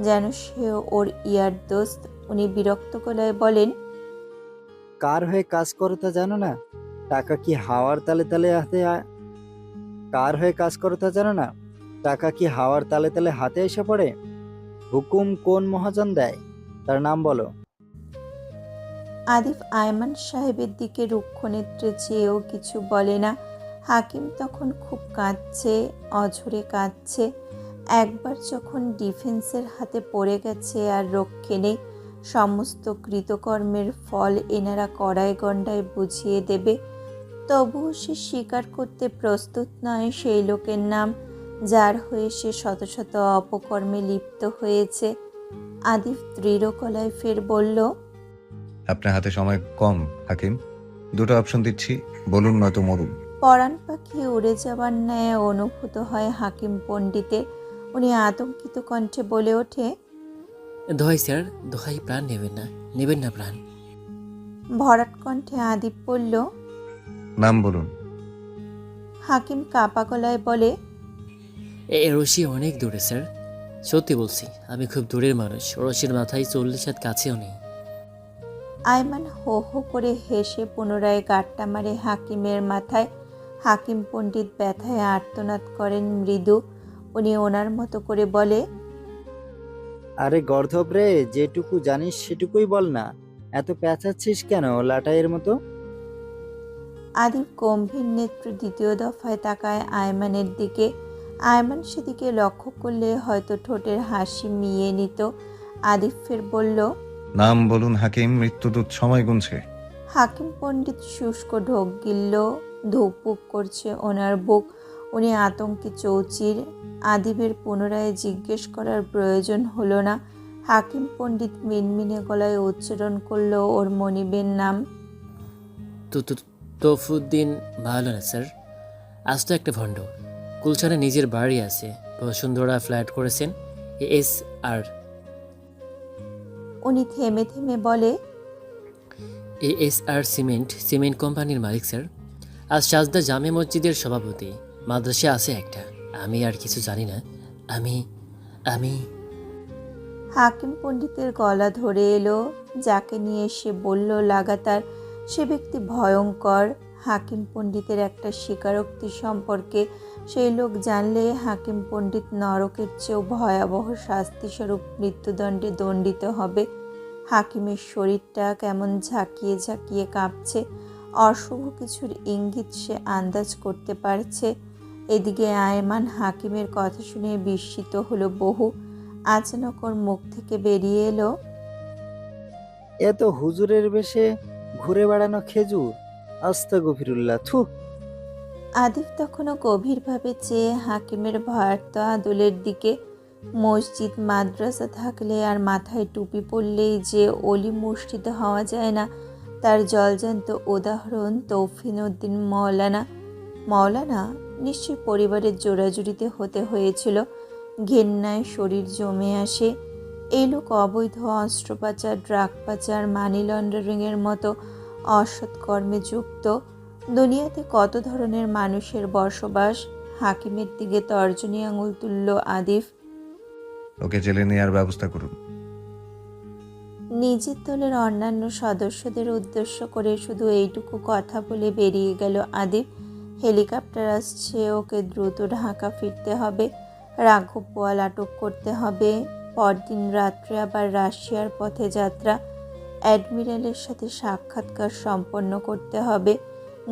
যেন সে ওর ইয়ার দোস্ত। উনি বিরক্ত গলায় বলেন, কার হয়ে কাজ করো তা জানো না? টাকা কি হাওয়ার তালে তালে কার হয়ে কাজ করো তা জানো না? টাকা কি হাওয়ার তালে তালে হাতে এসে পড়ে? হুকুম কোন মহাজন দেয়, তার নাম বলো। আদিফ আয়মান সাহেবের দিকে রুক্ষ নেত্রে চেয়েও কিছু বলে না। হাকিম তখন খুব কাঁদছে, অঝরে কাঁদছে। একবার যখন ডিফেন্সের হাতে পড়ে গেছে আর রক্ষে নেই, সমস্ত কৃতকর্মের ফল এনারা কড়ায় গণ্ডায় বুঝিয়ে দেবে। তবুও সে স্বীকার করতে প্রস্তুত নয় সেই লোকের নাম, যার হয়ে সে শত শত অপকর্মে লিপ্ত হয়েছে। আদিফ দৃঢ় গলায় ফের বলল, আপনার হাতে সময় কম হাকিম, দুটো অপশন দিচ্ছি, বলুন নয়তো মরুন। পরাণ পাখি উড়ে যাবার ন্যায় অনুভূত হয় হাকিম পণ্ডিতের। উনি আতঙ্কিত কণ্ঠে বলে ওঠে, দোহাই স্যার, দোহাই, প্রাণ নেবেন না প্রাণ। ভরাট কণ্ঠে আদিপ বলল। নাম বলুন। হাকিম কাপা গলায় বলে, এ রশি অনেক দূরে স্যার, সত্যি বলছি, আমি খুব দূরের মানুষ। রশির মাথায় 40 হাত কাছেও নেই। আয়মান হো হো করে হেসে পুনরায় গাঁটটা মারে হাকিমের মাথায়। হাকিম পণ্ডিত ব্যথায় আর্তনাদ করেন মৃদু। উনি ওনার মতো করে বলে, আরে গর্ধব রে, যেটুকু জানিস সেটুকুই বল না, এত পেঁচাচ্ছিস কেন লাটাইয়ের মতো? আদিপ গম্ভীর নেত্র দ্বিতীয় দফায় তাকায় আয়মানের দিকে। আয়মান সেদিকে লক্ষ্য করলে হয়তো ঠোঁটের হাসি মিয়ে নিত। আদিপ ফের বলল, নাম বলুন হাকিম, মৃত্যুদূত সময় গুনছে। হাকিম পণ্ডিত শুষ্ক ঢোক গিলল। ধুকপুক করছে ওনার বুক। উনি আতঙ্কে চৌচির। আদিবের পুনরায় জিজ্ঞেস করার প্রয়োজন হলো না। হাকিম পণ্ডিত মিনমিনে গলায় উচ্চারণ করলো ওর মনিবের নাম। তফুদ্দিন ভালো না স্যার, আজ তো একটা ভণ্ড। কুলচানে নিজের বাড়ি আছে, বসুন্ধরা ফ্ল্যাট করেছেন। ASR উনি থেমে থেমে বলে, ASR সিমেন্ট কোম্পানির মালিক স্যার। আজ সাজদা জামে মসজিদের সভাপতি। মাদ্রাসা আছে একটা। আমি আর কিছু জানি না। আমি হাকিম পণ্ডিতের গলা ধরে এলো। যাকে নিয়ে সে বলল লাগাতার, সে ব্যক্তি ভয়ঙ্কর। হাকিম পণ্ডিতের একটা স্বীকারোক্তি সম্পর্কে সেই লোক জানলে হাকিম পণ্ডিত নরকের চেয়েও ভয়াবহ শাস্তিস্বরূপ মৃত্যুদণ্ডে দণ্ডিত হবে। হাকিমের শরীরটা কেমন ঝাঁকিয়ে ঝাঁকিয়ে কাঁপছে। অশুভ কিছুর ইঙ্গিত সে আন্দাজ করতে পারছে। এদিকে আয়মান হাকিমের কথা শুনে বিস্মিত হলো বহু। আচানক ওর মুখ থেকে বেরিয়ে এলো, এ তো হুজুরের বেশে ঘুরে বেড়ানো খেজুর, আস্তাগফিরুল্লাহ, থু। আদিফ তখনও গভীরভাবে চেয়ে হাকিমের ভয়ার্ত আদলের দিকে। মসজিদ মাদ্রাসা থাকলে আর মাথায় টুপি পরলেই যে অলি মসজিদে হওয়া যায় না, তার জলজান্ত উদাহরণ তৌফিন উদ্দিন মৌলানা নিশ্চয় পরিবারের জোড়াজুড়িতে হতে হয়েছিল। ঘেন্নায় শরীর জমে আসে। এই লোক অবৈধ অস্ত্র পাচার, ড্রাগ পাচার, মানি লন্ডারিংয়ের মতো অসৎ কর্মে যুক্ত। দুনিয়াতে কত ধরনের মানুষের বসবাস। হাকিমের দিকে তর্জনী আঙুল তুলল আদিফ। ওকে জেলে নেওয়ার ব্যবস্থা করুন। নিজের দলের অন্যান্য সদস্যদের উদ্দেশ্য করে শুধু এইটুকু কথা বলে বেরিয়ে গেল আদিফ। হেলিকপ্টার আসছে, ওকে দ্রুত ঢাকা ফিরতে হবে। রাঘব বোয়াল আটক করতে হবে। পরদিন রাত্রে আবার রাশিয়ার পথে যাত্রা। অ্যাডমিরালের সাথে সাক্ষাৎকার সম্পন্ন করতে হবে।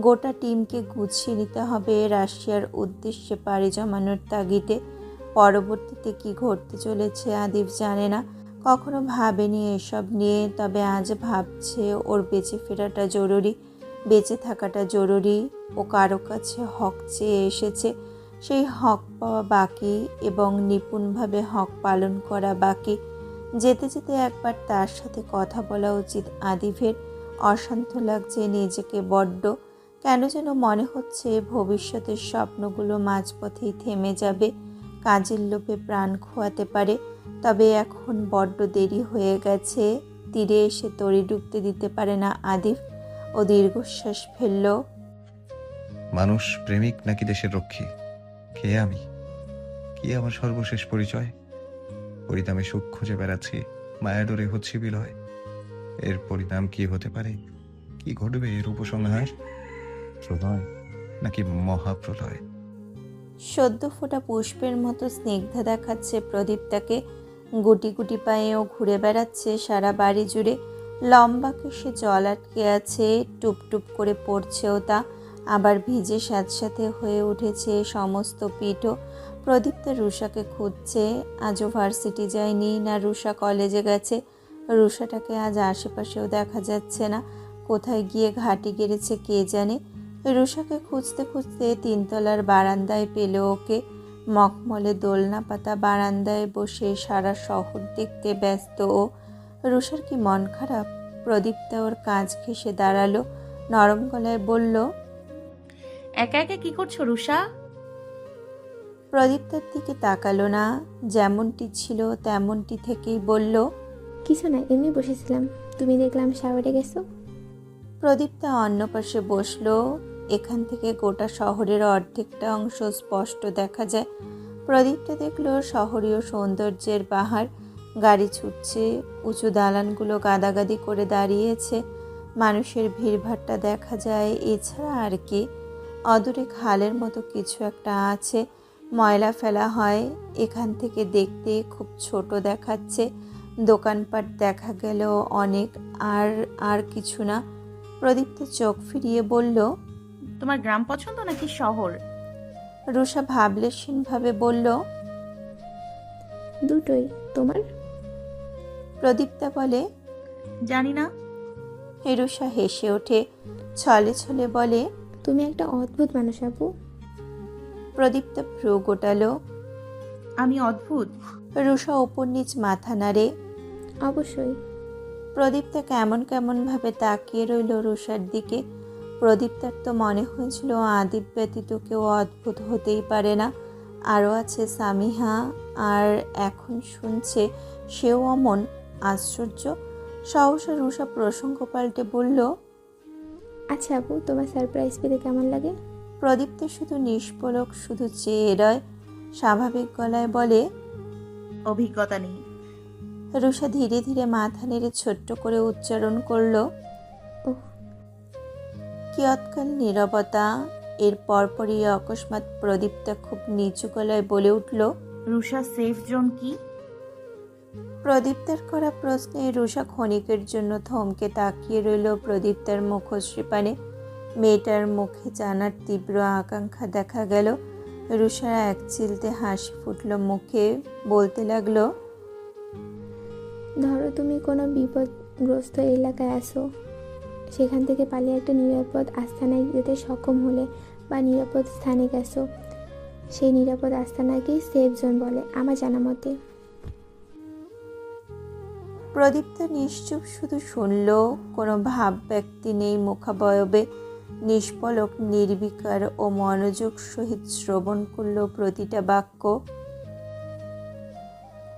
গোটা টিমকে গুছিয়ে নিতে হবে রাশিয়ার উদ্দেশ্যে পাড়ি জমানোর তাগিদে। পরবর্তীতে কি ঘটতে চলেছে আদিব জানে না, কখনো ভাবেনি এসব নিয়ে। তবে আজ ভাবছে ওর বেঁচে ফেরাটা জরুরি, বেঁচে থাকাটা জরুরি। ও কারো কাছে হক চেয়ে এসেছে, সেই হক পাওয়া বাকি এবং নিপুণভাবে হক পালন করা বাকি। যেতে যেতে একবার তার সাথে কথা বলা উচিত আদিবের। অশান্ত লাগছে নিজেকে বড্ড। কেন যেন মনে হচ্ছে ভবিষ্যতের স্বপ্নগুলো মাঝপথেই থেমে যাবে, কাজের লোভে প্রাণ খোয়াতে পারে। তবে এখন বড্ড দেরি হয়ে গেছে। তীরে এসে তরি ডুবতে দিতে পারে না আদিব। ও দীর্ঘশ্বাস ফেলল। মানুষ প্রেমিক নাকি দেশের রক্ষী? কে আমি? কি আমার সর্বশেষ পরিচয়? পরিণামে সুখ খুঁজে বেড়াচ্ছি, মায়াডোরে হচ্ছি বিলয়। এর পরিণাম কি হতে পারে? কি ঘটবে এর উপসংহার? প্রলয় নাকি মহাপ্রলয়? সদ্য ফোটা পুষ্পের মতো স্নিগ্ধা দেখাচ্ছে প্রদীপটাকে। গুটি গুটি পায়েও ঘুরে বেড়াচ্ছে সারা বাড়ি জুড়ে। লম্বা কেশে জল আটকে আছে, টুপ টুপ করে পড়ছেও তা। আবার ভিজে স্যাঁতস্যাঁতে হয়ে উঠেছে সমস্ত পিঠও। প্রদীপ্তা রুষাকে খুঁজছে। আজও ভার্সিটি যায়নি, না রুষা কলেজে গেছে। রুষাটাকে আজ আশেপাশেও দেখা যাচ্ছে না। কোথায় গিয়ে ঘাঁটি গেড়েছে কে জানে। রুষাকে খুঁজতে খুঁজতে 3তলার বারান্দায় পেল ওকে। মখমলে দোলনা পাতা বারান্দায় বসে সারা শহর দেখতে ব্যস্ত ও। রুষার কি মন খারাপ? প্রদীপ্তা ওর কাজ ঘেঁষে দাঁড়ালো, নরম গলায় বলল, একা একা কি করছো রুষা? প্রদীপ্তার দিকে তাকালো না, যেমনটি ছিল তেমনটি থেকেই বলল, কিছু না, এমনি বসেছিলাম। তুমি দেখলাম শাওয়ারে গেছো। প্রদীপ্তা অন্য পাশে বসলো। এখান থেকে গোটা শহরের অর্ধেকটা অংশ স্পষ্ট দেখা যায়। প্রদীপটা দেখলো শহরীয় সৌন্দর্যের বাহার। গাড়ি ছুটছে, উঁচু দালানগুলো গাদাগাদি করে দাঁড়িয়েছে, মানুষের ভিড়ভাট্টা দেখা যায়। এছাড়া আর কি? অদূরে খালের মতো কিছু একটা আছে, ময়লা ফেলা হয়। এখান থেকে দেখতে খুব ছোট দেখাচ্ছে। দোকানপাট দেখা গেল অনেক, আর আর কিছু না। প্রদীপ্ত চোখ ফিরিয়ে বলল, তোমার গ্রাম পছন্দ নাকি শহর? রুষা ভাবলেশীনভাবে বলল, দুটোই। তোমার? প্রদীপ্তা বলে, জানি না। রুষা হেসে ওঠে, ছলে ছলে বলে, তুমি একটা অদ্ভুত মানুষ আপু। প্রদীপ্তা ভ্রু গোটালো। আমি অদ্ভুত? রুষা ওপর নিচ মাথা নাড়ে। অবশ্যই। প্রদীপ্তা কেমন কেমন ভাবে তাকিয়ে রইল রুষার দিকে। প্রদীপ্তার তো মনে হয়েছিল আদিব ব্যতীত কেউ অদ্ভুত হতেই পারে না। আরও আছে সামিহা, আর এখন শুনছে সেও অমন। আশ্চর্য। সহসা রুষা প্রসঙ্গ পাল্টে বলল, আচ্ছা আপু, তোমার সারপ্রাইজ পেতে কেমন লাগে? প্রদীপ্তা শুধু নিষ্পলক, শুধু চেয়ে রয়। স্বাভাবিক গলায় বলে, অভিজ্ঞতা নেই। রুষা ধীরে ধীরে মাথা নেড়ে ছোট্ট করে উচ্চারণ করল, ওহ। কিয়ৎকাল নীরবতা। এর পরপরই অকস্মাৎ প্রদীপ্তা খুব নিচু গলায় বলে উঠল, রুষা, সেফ জোন কি? প্রদীপ্তার করা প্রশ্নে রুষা ক্ষণিকের জন্য থমকে তাকিয়ে রইল প্রদীপ্তার মুখশ্রী পানে। মেয়েটার মুখে জানার তীব্র আকাঙ্ক্ষা দেখা গেল। রুষার এক চিলতে হাসি ফুটল মুখে, বলতে লাগলো, ধরো তুমি কোনো বিপদগ্রস্ত এলাকায় আসো, সেখান থেকে পালিয়ে একটা নিরাপদ আস্তানায় যেতে সক্ষম হলে বা নিরাপদ স্থানে গেছো, সেই নিরাপদ আস্তানাকেই সেফ জোন বলে আমার জানা মতে। প্রদীপ্তা নিশ্চুপ শুধু শুনল, কোনো ভাব ব্যক্তি নেই মুখাবয়বে। নিষ্পলক, নির্বিকার ও মনোযোগ সহিত শ্রবণ করল প্রতিটা বাক্য।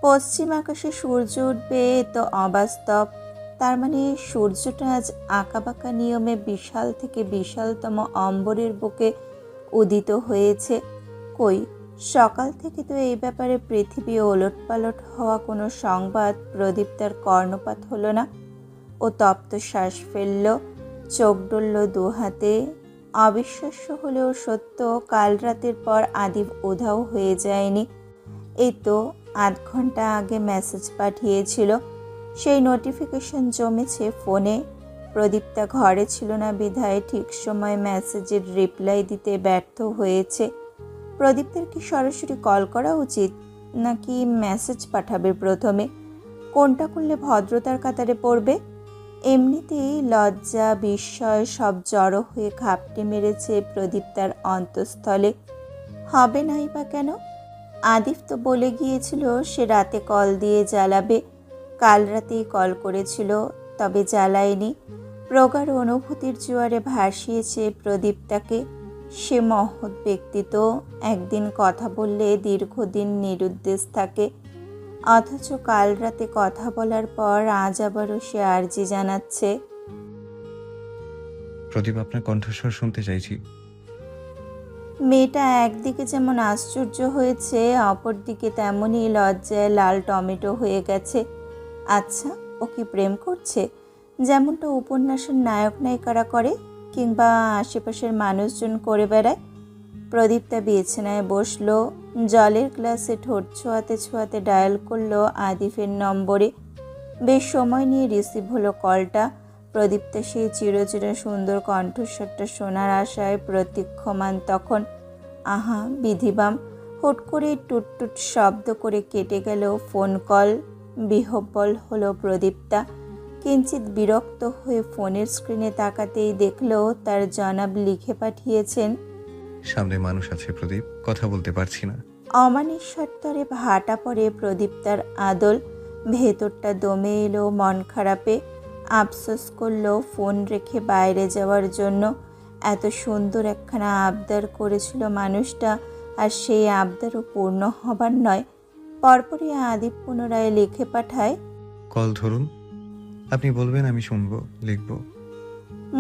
পশ্চিম আকাশে সূর্য উঠবে এ তো অবাস্তব। তার মানে সূর্যটা আজ আঁকাবাঁকা নিয়মে বিশাল থেকে বিশালতম অম্বরের বুকে উদিত হয়েছে। কই, সকাল থেকে তো এই ব্যাপারে পৃথিবী ওলটপালট হওয়া কোনো সংবাদ প্রদীপ্তার কর্ণপাত হলো না। ও তপ্ত শ্বাস ফেলল, চোখ ডলল দু হাতে। অবিশ্বাস্য হলেও সত্য, কাল রাতের পর আদিব উধাও হয়ে যায়নি। এই তো আধ ঘন্টা আগে মেসেজ পাঠিয়েছিল। সেই নোটিফিকেশন জমেছে ফোনে। প্রদীপ্তা ঘরে ছিল না বিধায় ঠিক সময় মেসেজের রিপ্লাই দিতে ব্যর্থ হয়েছে। প্রদীপ্তার কি সরাসরি কল করা উচিত, নাকি মেসেজ পাঠাবে প্রথমে? কোনটা করলে ভদ্রতার কাতারে পড়বে? এমনিতেই লজ্জা বিস্ময় সব জড়ো হয়ে ঘাপটি মেরেছে প্রদীপ্তার অন্তঃস্থলে। হবে নাই বা কেন? আদিফ তো বলে গিয়েছিল সে রাতে কল দিয়ে জ্বালাবে। কাল রাতেই কল করেছিল, তবে জ্বালায়নি। প্রগাঢ় অনুভূতির জোয়ারে ভাসিয়েছে প্রদীপ্তাকে। সে মহৎ ব্যক্তি তো, একদিন কথা বললে দীর্ঘদিন নিরুদ্দেশ থাকে। অথচ কাল রাতে কথা বলার পর আজ আবারও সে আর্জি জানাচ্ছে। প্রদীপ, আপনার কণ্ঠস্বর শুনতে চাইছি। মেয়েটা একদিকে যেমন আশ্চর্য হয়েছে, অপরদিকে তেমনই লজ্জায় লাল টমেটো হয়ে গেছে। আচ্ছা, ও কি প্রেম করছে, যেমনটা উপন্যাসের নায়ক নায়িকারা করে, কিংবা আশেপাশের মানুষজন করে বেড়ায়? প্রদীপ্তা বিছানায় বসলো, জলের গ্লাসে ঠোঁট ছোঁয়াতে ছোঁয়াতে ডায়াল করলো আদিফের নম্বরে। বেশ সময় নিয়ে রিসিভ হলো কলটা। প্রদীপ্তা সেই চিরচির সুন্দর কণ্ঠস্বরটা শোনার আশায় প্রতীক্ষমান তখন। আহা বিধিবাম! হুট করে টুটটুট শব্দ করে কেটে গেল ফোন কল। বিহ্বল হলো প্রদীপ্তা। কিঞ্চিত বিরক্ত হয়ে ফোনের স্ক্রিনে তাকাতেই দেখলো তার জনাব লিখে পাঠিয়েছেন, সামনে মানুষ আছে প্রদীপ, কথা বলতে পারছি না। অমানিশ্বর তরে ভাটা পড়ে প্রদীপ্তার আদল। ভেতরটা দমে এলো মন খারাপে। আফসোস করলো ফোন রেখে বাইরে যাওয়ার জন্য। এত সুন্দর একখানা আবদার করেছিল মানুষটা, আর সেই আবদারও পূর্ণ হবার নয়। পরপরই আদিপ পুনরায় লিখে পাঠায়, কল ধরুন, আপনি বলবেন, আমি শুনবো, লিখবো।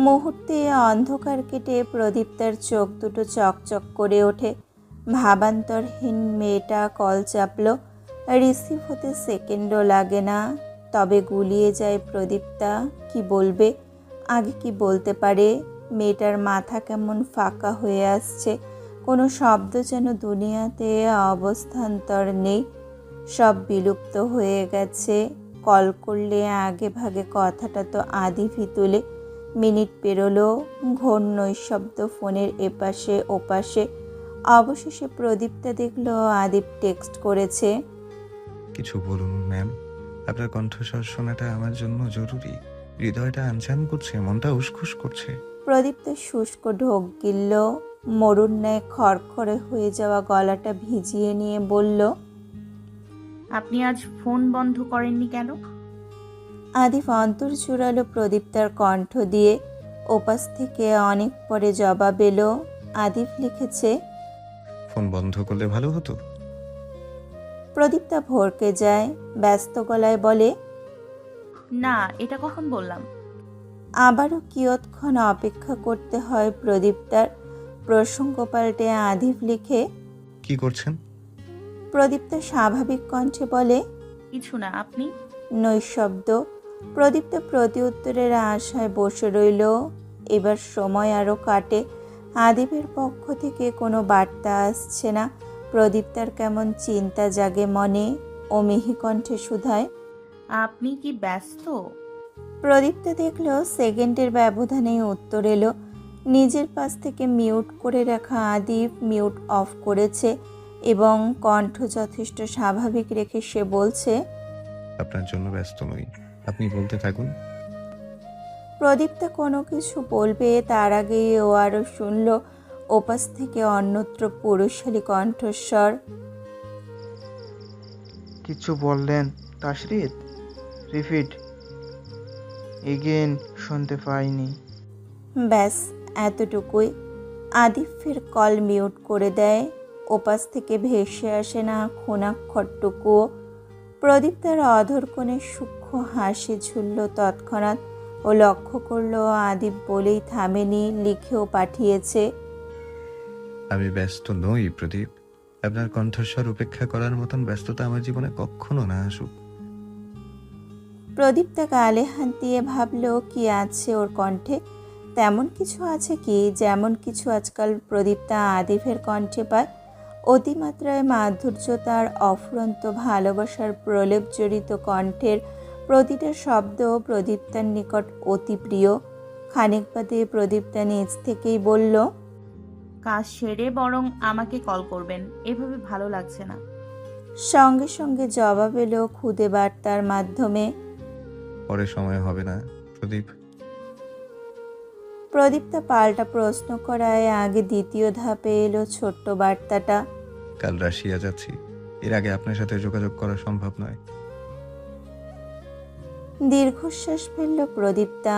মুহূর্তে অন্ধকার কেটে প্রদীপ্তার চোখ দুটো চকচক করে ওঠে। ভাবান্তরহীন মেয়েটা কল চাপল। রিসিভ হতে সেকেন্ডও লাগে না। তবে গুলিয়ে যায় প্রদীপ্তা। কি বলবে, আগে কি বলতে পারে? মেয়েটার মাথা কেমন ফাঁকা হয়ে আসছে। কোনো শব্দ যেন দুনিয়াতে অবস্থান্তর নেই, সব বিলুপ্ত হয়ে গেছে। কল করলে আগে ভাগে কথাটা তো আদিফই তুলে। মিনিট পেরোলো, ঘোর নৈশব্দ ফোনের এপাশে ওপাশে। অবশেষে প্রদীপ্তা দেখলো আদিপ টেক্সট করেছে, কিছু বলুন ম্যাম, আপনার কণ্ঠস্বর শোনাটা আমার জন্য জরুরি। হৃদয়টা আনচান করছে, মনটা উসখুস করছে। প্রদীপ্তা শুষ্ক ঢোক গিলল। মরুর ন্যায় খড়খড়ে হয়ে যাওয়া গলাটা ভিজিয়ে নিয়ে বলল, আপনি আজ ফোন বন্ধ করেননি কেন? আদিফ অন্তর জুড়ালো প্রদীপ্তার কণ্ঠ দিয়ে। ওপাশ থেকে অনেক পরে জবাব এলো। আদিফ লিখেছে, ফোন বন্ধ করলে ভালো হতো। প্রদীপ্তা ভরকে যায়, ব্যস্ত গলায় বলে, না, এটা কখন বললাম? আবারও কিয়ৎক্ষণ অপেক্ষা করতে হয় প্রদীপ্তার। প্রসঙ্গ পাল্টে আদিফ লিখে, কি করছেন? প্রদীপ্তা স্বাভাবিক কণ্ঠে বলে, কিছু না, আপনি? নৈশব্দ। প্রদীপ্তা প্রতি উত্তরের আশায় বসে রইল। এবার সময় আরও কাটে। আদিবের পক্ষ থেকে কোনো বার্তা আসছে না। প্রদীপ্তার কেমন চিন্তা জাগে মনে। ও মিহি কণ্ঠে শুধায়, আপনি কি ব্যস্ত? প্রদীপ্তা দেখল সেকেন্ডের ব্যবধানেই উত্তর এলো। নিজের পাশ থেকে মিউট করে রাখা আদিব মিউট অফ করেছে এবং কণ্ঠ যথেষ্ট স্বাভাবিক রেখে সে বলছে, আপনার জন্য ব্যস্ত নই, আপনি বলতে থাকুন। প্রদীপ্তা কোনো কিছু বলবে তার আগেই ও আরও শুনল ওপাশ থেকে অন্যত্র পুরুষালী কণ্ঠস্বর, কিছু বললেন তাশরিদ? রিপিট এগেন, শুনতে পাইনি। ব্যাস এতটুকুই। আদিব ফের কল মিউট করে দেয়। ওপাশ থেকে ভেসে আসে না খুনাক্ষরটুকুও। প্রদীপ্তার অধর কোণে সূক্ষ্ম হাসি ঝুলল তৎক্ষণাৎ। ও লক্ষ্য করলো আদিব বলেই থামেনি, লিখেও পাঠিয়েছে, আমি ব্যস্ত নই প্রদীপ। আপনার কণ্ঠস্বর উপেক্ষা করার মতন ব্যস্ততা আমার জীবনে কখনো না আসুক। প্রদীপ্তা গালে হাত দিয়ে ভাবলো কি আছে ওর কণ্ঠে। তেমন কিছু আছে কি, যেমন কিছু আজকাল প্রদীপ্তা আদিফের কণ্ঠে পায়। অতিমাত্রায় মাধুর্যতার অফুরন্ত ভালোবাসার প্রলেপ জড়িত কণ্ঠের প্রতিটা শব্দ প্রদীপ্তার নিকট অতি প্রিয়। খানিক বাদে প্রদীপ্তা নিজ থেকেই বলল, কাজ সেরে বরং আমাকে কল করবেন, এভাবে ভালো লাগছে না। সঙ্গে সঙ্গে জবাব এলো খুদে বার্তার মাধ্যমে। পরে সময় হবে না প্রদীপ। প্রদীপ্তা পাল্টা প্রশ্ন করায় আগে দ্বিতীয় ধাপে এলো ছোট্ট বার্তাটা। কাল রাশিয়া যাচ্ছি, এর আগে আপনার সাথে যোগাযোগ করা সম্ভব নয়। দীর্ঘশ্বাস ফেলল প্রদীপ্তা।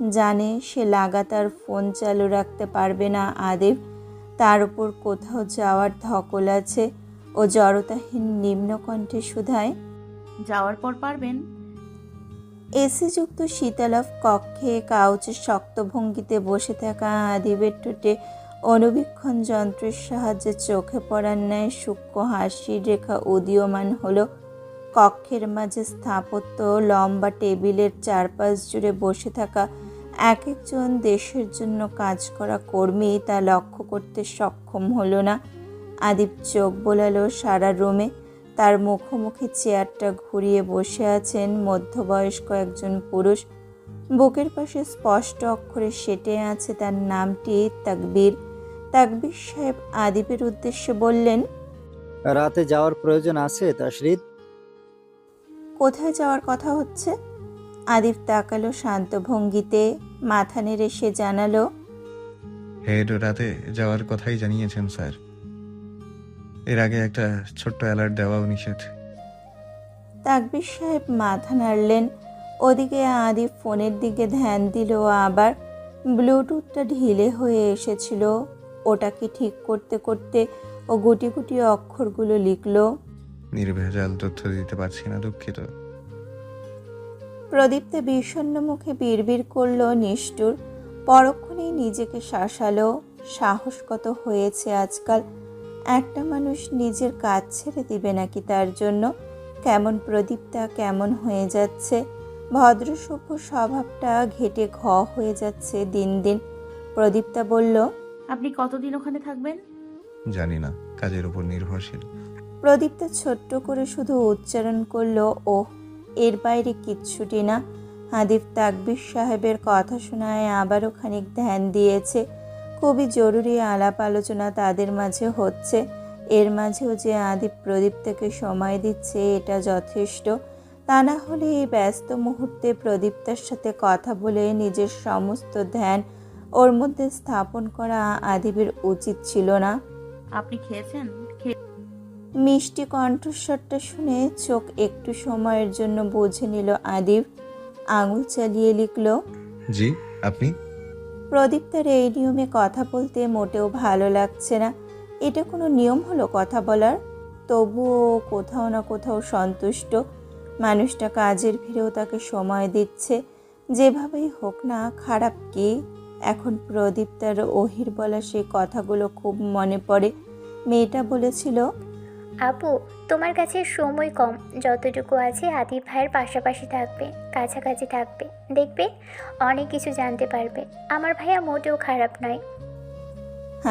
জানে সে লাগাতার ফোন চালু রাখতে পারবে না আদিব। তার উপর কোথাও যাওয়ার ধকল আছে। ও জড়তাহীন নিম্নকণ্ঠে শুধায়, যাওয়ার পর পারবেন? এসিযুক্ত শীতালভ কক্ষে কাউচে শক্ত ভঙ্গিতে বসে থাকা আদিবের ঠোঁটে অনুবীক্ষণ যন্ত্রের সাহায্যে চোখে পড়ার ন্যায় সূক্ষ্ম হাসির রেখা উদীয়মান হলো। কক্ষের মাঝে স্থাপত্য লম্বা টেবিলের চারপাশ জুড়ে বসে থাকা এক একজন দেশের জন্য কাজ করা কর্মী তা লক্ষ্য করতে সক্ষম হলো না। আদিব চোখ বোলালো সারা রুমে। তার মুখোমুখি চেয়ারটা ঘুরিয়ে বসে আছেন মধ্যবয়স্ক একজন পুরুষ। বুকের পাশে স্পষ্ট অক্ষরে সেটে আছে তার নামটি তাকবীর। তাকবীর সাহেব আদিবের উদ্দেশ্যে বললেন, রাতে যাওয়ার প্রয়োজন আছে তাশরিদ? কোথায় যাওয়ার কথা হচ্ছে? আদিব তাকালো শান্ত ভঙ্গিতে। মাথা নেড়ে সে জানালো, হেড রাতে যাওয়ার কথাই জানিয়েছেন স্যার। এর আগে একটা ছোট্ট অ্যালার্ট দেওয়াও নিষেধ। তাকবীর সাহেব মাথা নাড়লেন। ওদিকে আদিব ফোনের দিকে ধ্যান দিল। আবার ব্লুটুথটা ঢিলে হয়ে এসেছিল। ওটাকে ঠিক করতে করতে ও গুটি গুটি অক্ষরগুলো লিখল। নির্ভেজাল তথ্য দিতে পারছি না, দুঃখিত। প্রদীপ্তা বিষণ্ণ মুখে বিড়বিড় করল নিষ্ঠুর। পরক্ষণেই নিজেকে শাসালো। সাহস কত হয়েছে আজকাল! একটা মানুষ নিজের কাজ ছেড়ে দিবে নাকি তার জন্য? কেমন প্রদীপ্তা কেমন হয়ে যাচ্ছে! ভদ্র সভ্য স্বভাবটা ঘেটে ঘ হয়ে যাচ্ছে দিন দিন। প্রদীপ্তা বলল, আপনি কতদিন ওখানে থাকবেন? জানি না, কাজের উপর নির্ভরশীল। প্রদীপ্তা ছোট্ট করে শুধু উচ্চারণ করলো, ওহ। এর বাইরে কিচ্ছুটি না। আদিব তাকবীর সাহেবের কথা শোনায় আবারও খানিক ধ্যান দিয়েছে। খুবই জরুরি আলাপ আলোচনা তাদের মাঝে হচ্ছে। এর মাঝেও যে আদিব প্রদীপ্তাকে সময় দিচ্ছে এটা যথেষ্ট। তা না হলে এই ব্যস্ত মুহূর্তে প্রদীপ্তার সাথে কথা বলে নিজের সমস্ত ধ্যান ওর মধ্যে স্থাপন করা আদিবের উচিত ছিল না। আপনি খেয়েছেন? মিষ্টি কণ্ঠস্বরটা শুনে চোখ একটু সময়ের জন্য বুঝে নিল আদিব। আঙুল চালিয়ে লিখল, জি। আপনি? প্রদীপ্তার এই নিয়মে কথা বলতে মোটেও ভালো লাগছে না। এটা কোনো নিয়ম হলো কথা বলার? তবুও কোথাও না কোথাও সন্তুষ্ট। মানুষটা কাজের ভিড়েও তাকে সময় দিচ্ছে। যেভাবেই হোক না, খারাপ কি? এখন প্রদীপ্তার ওহির বলা সেই কথাগুলো খুব মনে পড়ে। মেয়েটা বলেছিল, আপু, তোমার কাছে সময় কম, যতটুকু আছে আদিব ভাইয়ের পাশাপাশি থাকবে, কাছাকাছি থাকবে, দেখবে অনেক কিছু জানতে পারবে। আমার ভাইয়া মোটেও খারাপ নয়।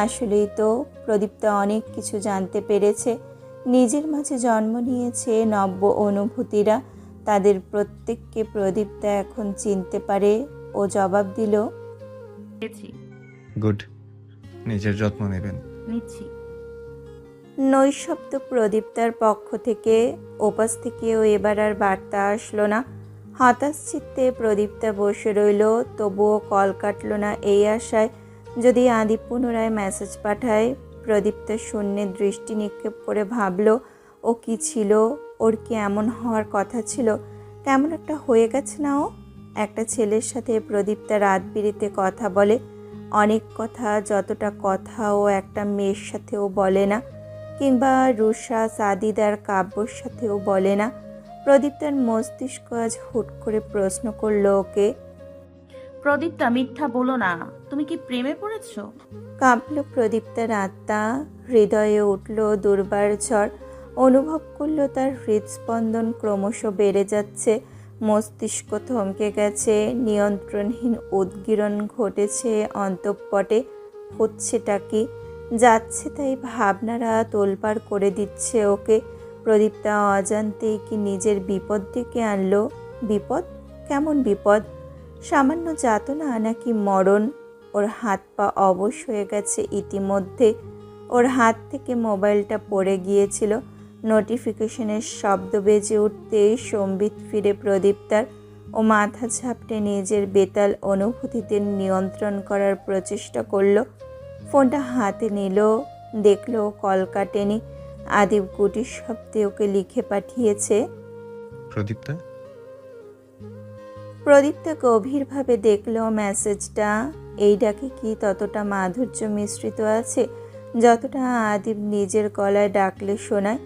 আসলেই তো প্রদীপ্তা অনেক কিছু জানতে পেরেছে। নিজের মাঝে জন্ম নিয়েছে নব্য অনুভূতিরা। তাদের প্রত্যেককে প্রদীপ্তা এখন চিনতে পারে। ও জবাব দিল, খেয়েছি। গুড। নিজের যত্ন নেবেন। নিচ্ছি। নৈশব্দ প্রদীপ্তার পক্ষ থেকে। ওপাশ থেকেও এবার আর বার্তা আসলো না। হতাশ চিত্তে প্রদীপ্তা বসে রইল। তবুও কল কাটল না এই আশায় যদি আদিব পুনরায় মেসেজ পাঠায়। প্রদীপ্তা শূন্যে দৃষ্টি নিক্ষেপ করে ভাবল, ও কি ছিল? ওর কি এমন হওয়ার কথা ছিল? কেমন একটা হয়ে গেছে না ও? একটা ছেলের সাথে প্রদীপ্তা রাত বিরেতে কথা বলে, অনেক কথা, যতটা কথা ও একটা মেয়ের সাথেও বলে না, কিংবা রুষা সাদিদার কাব্যর সাথেও বলে না। প্রদীপ্তার মস্তিষ্ক আজ হুট করে প্রশ্ন করলো ওকে। প্রদীপ্তা, মিথ্যা বলো না, তুমি কি প্রেমে পড়েছো? কাঁপল প্রদীপ্তার আত্মা। হৃদয়ে উঠল দুর্বার ঝড়। অনুভব করলো তার হৃদস্পন্দন ক্রমশ বেড়ে যাচ্ছে। মস্তিষ্ক থমকে গেছে। নিয়ন্ত্রণহীন উদ্গীরণ ঘটেছে অন্তঃপটে। হচ্ছেটা কি? যাচ্ছে তাই ভাবনারা তোলপাড় করে দিচ্ছে ওকে। প্রদীপ্তা অজান্তেই কি নিজের বিপদ ডেকে আনলো? বিপদ? কেমন বিপদ? সামান্য যাতনা নাকি মরণ? ওর হাত পা অবশ হয়ে গেছে ইতিমধ্যে। ওর হাত থেকে মোবাইলটা পড়ে গিয়েছিল। নোটিফিকেশনের শব্দ বেজে উঠতেই সম্বিত ফিরে প্রদীপ্তার। ও মাথা ঝাপটে নিজের বেতাল অনুভূতিতে নিয়ন্ত্রণ করার প্রচেষ্টা করলো। ফোনটা হাতে নিল, দেখলো কল কাটেনি। আদিব গুটির শব্দে ওকে লিখে পাঠিয়েছে। প্রদীপ্তা, প্রদীপ্তা গভীরভাবে দেখলো মেসেজটা। এই ডাকে কি ততটা মাধুর্য মিশ্রিত আছে যতটা আদিব নিজের গলায় ডাকলে শোনায়?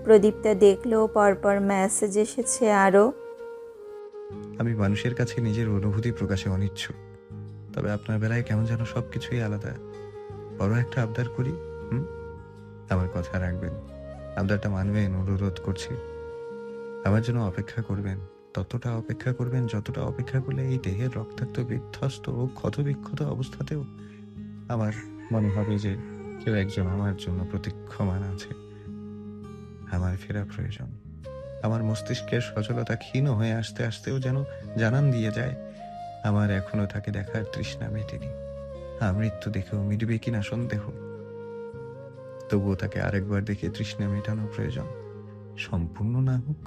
প্রদীপ্তা দেখলো পরপর মেসেজ এসেছে আরও। আমি মানুষের কাছে নিজের অনুভূতি প্রকাশে অনিচ্ছুক, তবে আপনার বেলায় কেমন যেন সব কিছুই আলাদা। বড় একটা আবদার করি, আমার কথা রাখবেন, আবদারটা মানবেন, অনুরোধ করছি। আমার জন্য অপেক্ষা করবেন, ততটা অপেক্ষা করবেন যতটা অপেক্ষা করলে এই দেহের রক্তাক্ত বিধ্বস্ত ও ক্ষতবিক্ষত অবস্থাতেও আমার মনে হবে যে কেউ একজন আমার জন্য প্রতীক্ষমান আছে। আমার ফেরা প্রয়োজন। আমার মস্তিষ্কের সচলতা ক্ষীণ হয়ে আসতে আসতেও যেন জানান দিয়ে যায় আমার এখনো তাকে দেখার তৃষ্ণা মেটেনি। মৃত্যু দেখেও মিটবে কিনা সন্দেহ, তবুও তাকে আরেকবার দেখে তৃষ্ণা মেটানো প্রয়োজন। সম্পূর্ণ না হোক,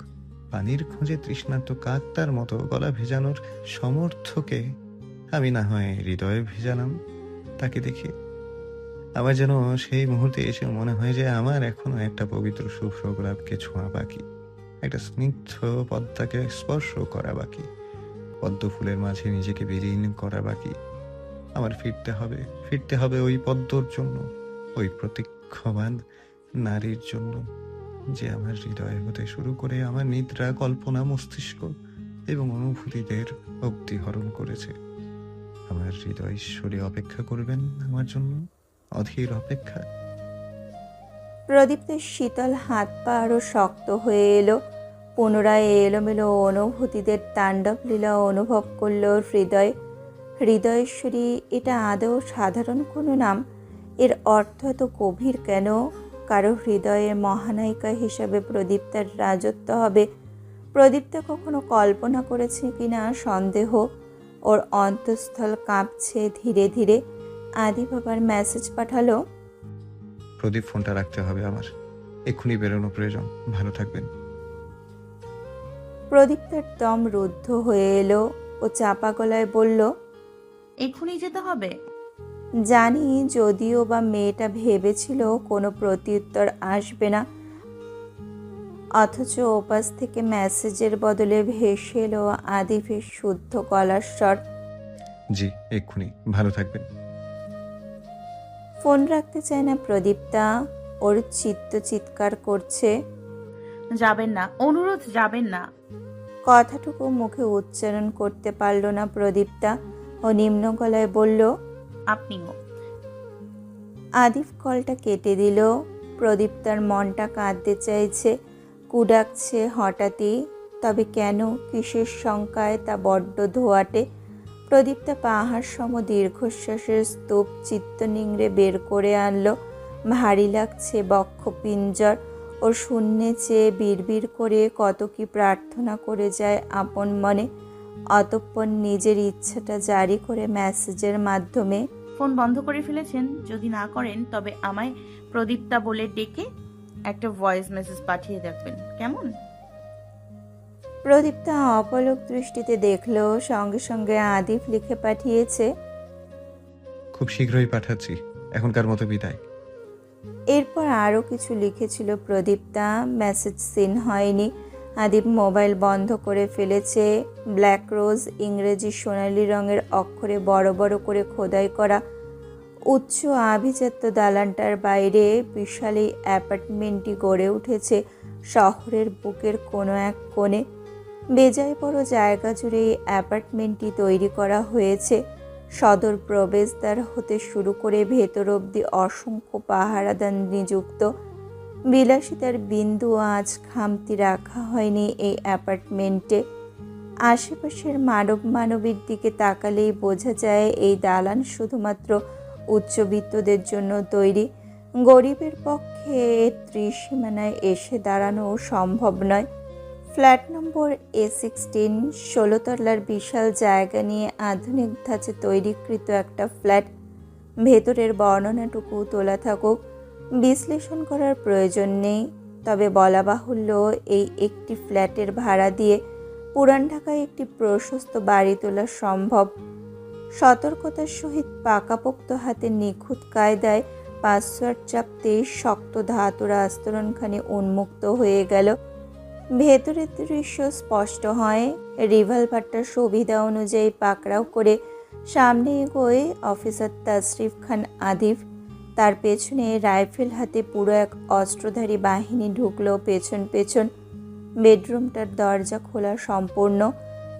পানির খোঁজে তৃষ্ণার্ত কাকতার মতো গলা ভেজানোর সমর্থকে আমি না হয় হৃদয়ে ভেজালাম তাকে দেখে। আমার যেন সেই মুহূর্তে এসে মনে হয় যে আমার এখনো একটা পবিত্র শুভ্র গোলাপকে ছোঁয়া বাকি, একটা স্নিগ্ধ পদ্মাকে স্পর্শ করা বাকি, পদ্ম ফুলের মাঝে নিজেকে বিলীন করা বাকি। আমার ফিরতে হবে ওই পদ্মর জন্য, ওই প্রতীক্ষমান নারীর জন্য, যে আমার হৃদয় হতে শুরু করে আমার নিদ্রা, কল্পনা, মস্তিষ্ক এবং অনুভূতিদের অব্দি হরণ করেছে। আমার হৃদয় ঈশ্বরে অপেক্ষা করবেন আমার জন্য, অধীর অপেক্ষা। প্রদীপ্তের শীতল হাত পা আরও শক্ত হয়ে এলো। পুনরায় এলোমেলো অনুভূতিদের তাণ্ডব লীলা অনুভব করল হৃদয়। হৃদয়েশ্বরী এটা আদৌ সাধারণ কোনো নাম? এর অর্থ এত গভীর কেন? কারো হৃদয়ের মহানায়িকা হিসাবে প্রদীপ্তার রাজত্ব হবে। প্রদীপ্তা কখনো কল্পনা করেছে কিনা সন্দেহ। ওর অন্তঃস্থল কাঁপছে ধীরে ধীরে। আদি বাবার মেসেজ পাঠালো। প্রদীপ, ফোনটা রাখতে হবে আমার, এক্ষুনি বেরোনো প্রয়োজন, ভালো থাকবেন। প্রদীপ্তার দম রুদ্ধ হয়ে এলো। ও চাপা গলায় বলল, এক্ষুনি যেতে হবে? জানি, যদিও বা মেয়েটা ভেবেছিল কোনো প্রত্যুত্তর আসবে না, অথচ ওপাশ থেকে মেসেজের বদলে ভেসে এলো আদিফের শুদ্ধ গলার স্বর। জি, এক্ষুনি, ভালো থাকবেন। ফোন রাখতে চায় না প্রদীপ্তা। ওর চিৎকার করছে, যাবেন না, অনুরোধ, যাবেন না। কথাটুকু মুখে উচ্চারণ করতে পারল না প্রদীপ্তা। ও নিম্ন গলায় বলল, আপনিও। আদিফ কলটা কেটে দিল। প্রদীপ্তার মনটা কাঁদতে চাইছে, কুডাকছে হঠাৎই। তবে কেন, কিসের শঙ্কায় তা বড্ড ধোয়াটে। প্রদীপ্তা পাহাড় সম দীর্ঘশ্বাসের স্তূপ চিত্ত নিংড়ে বের করে আনলো। ভারী লাগছে বক্ষপিঞ্জর। ও শূন্যে চেয়ে বিড়বিড় করে কত কি প্রার্থনা করে যায় আপন মনে। অতঃপর নিজের ইচ্ছাটা জারি করে মেসেজের মাধ্যমে, ফোন বন্ধ করে ফেলেছেন? যদি না করেন তবে আমায় প্রদীপ্তা বলে ডেকে একটা ভয়েস মেসেজ পাঠিয়ে দেখবেন, কেমন? প্রদীপ্তা অপলক দৃষ্টিতে দেখলো। সঙ্গে সঙ্গে আদিফ লিখে পাঠিয়েছে, খুব শীঘ্রই পাঠাচ্ছি, এখনকার মতো বিদায়। এরপর আরও কিছু লিখেছিল প্রদীপ্তা। মেসেজ সিন হয়নি। আদিপ মোবাইল বন্ধ করে ফেলেছে। ব্ল্যাক রোজ ইংরেজি সোনালি রঙের অক্ষরে বড় বড় করে খোদাই করা। উচ্চ আভিজাত্য দালানটার বাইরে বিশাল এই অ্যাপার্টমেন্টটি গড়ে উঠেছে শহরের বুকের কোনো এক কোণে। বেজায় বড় জায়গা জুড়ে এই অ্যাপার্টমেন্টটি তৈরি করা হয়েছে। সদর প্রবেশদ্বার হতে শুরু করে ভেতর অবধি অসংখ্য পাহারাদার নিযুক্ত। বিলাসিতার বিন্দু আজ খামতি রাখা হয়নি এই অ্যাপার্টমেন্টে। আশেপাশের মানবীর দিকে তাকালেই বোঝা যায় এই দালান শুধুমাত্র উচ্চবিত্তদের জন্য তৈরি। গরিবের পক্ষে ত্রিসীমানায় এসে দাঁড়ানো সম্ভব নয়। ফ্ল্যাট নম্বর A16, 16 তলার বিশাল জায়গা নিয়ে আধুনিক ধাঁচে তৈরিকৃত একটা ফ্ল্যাট। ভেতরের বর্ণনাটুকু তোলা থাকুক, বিশ্লেষণ করার প্রয়োজন নেই। তবে বলা বাহুল্য, এই একটি ফ্ল্যাটের ভাড়া দিয়ে পুরান ঢাকায় একটি প্রশস্ত বাড়ি তোলা সম্ভব। সতর্কতার সহিত পাকাপোক্ত হাতে নিখুঁত কায়দায় পাসওয়ার্ড চাপতে শক্ত ধাতুর আস্তরণখানি উন্মুক্ত হয়ে গেল। ভেতরের দৃশ্য স্পষ্ট হয়। রিভলভারটা সুবিধা অনুযায়ী পাকড়াও করে সামনে এগোয় অফিসার তাশরিফ খান আদিফ। তার পেছনে রাইফেল হাতে পুরো এক অস্ত্রধারী বাহিনী ঢুকলো পেছন পেছন। বেডরুমটার দরজা খোলা সম্পূর্ণ।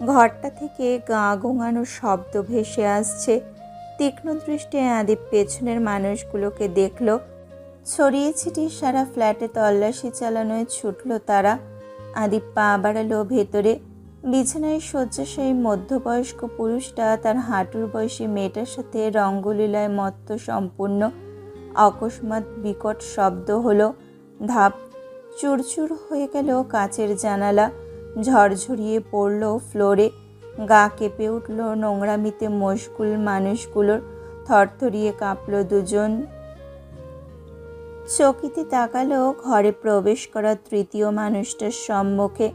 ঘরটা থেকে গা গোঙানোর শব্দ ভেসে আসছে। তীক্ষ্ণ দৃষ্টে আদিপ পেছনের মানুষগুলোকে দেখল। ছড়িয়ে ছিটিয়ে সারা ফ্ল্যাটে তল্লাশি চালানোয় ছুটল তারা। আদিপ পা বাড়ালো ভেতরে। বিছানায় শয্যাশায়ী মধ্যবয়স্ক পুরুষটা তার হাঁটুর বয়সী মেয়েটার সাথে রঙ্গলীলায় মত্ত সম্পূর্ণ। অকস্মাৎ বিকট শব্দ হলো। ধাপ, চুরচুর হয়ে গেল কাচের জানালা। ঝরঝরিয়ে পড়ল ফ্লোরে। গা কেঁপে উঠল নোংরামিতে মশগুল মানুষগুলোর। থরথরিয়ে কাঁপল দুজন। চকিতে তাকালো ঘরে প্রবেশ করা তৃতীয় মানুষটার সম্মুখে।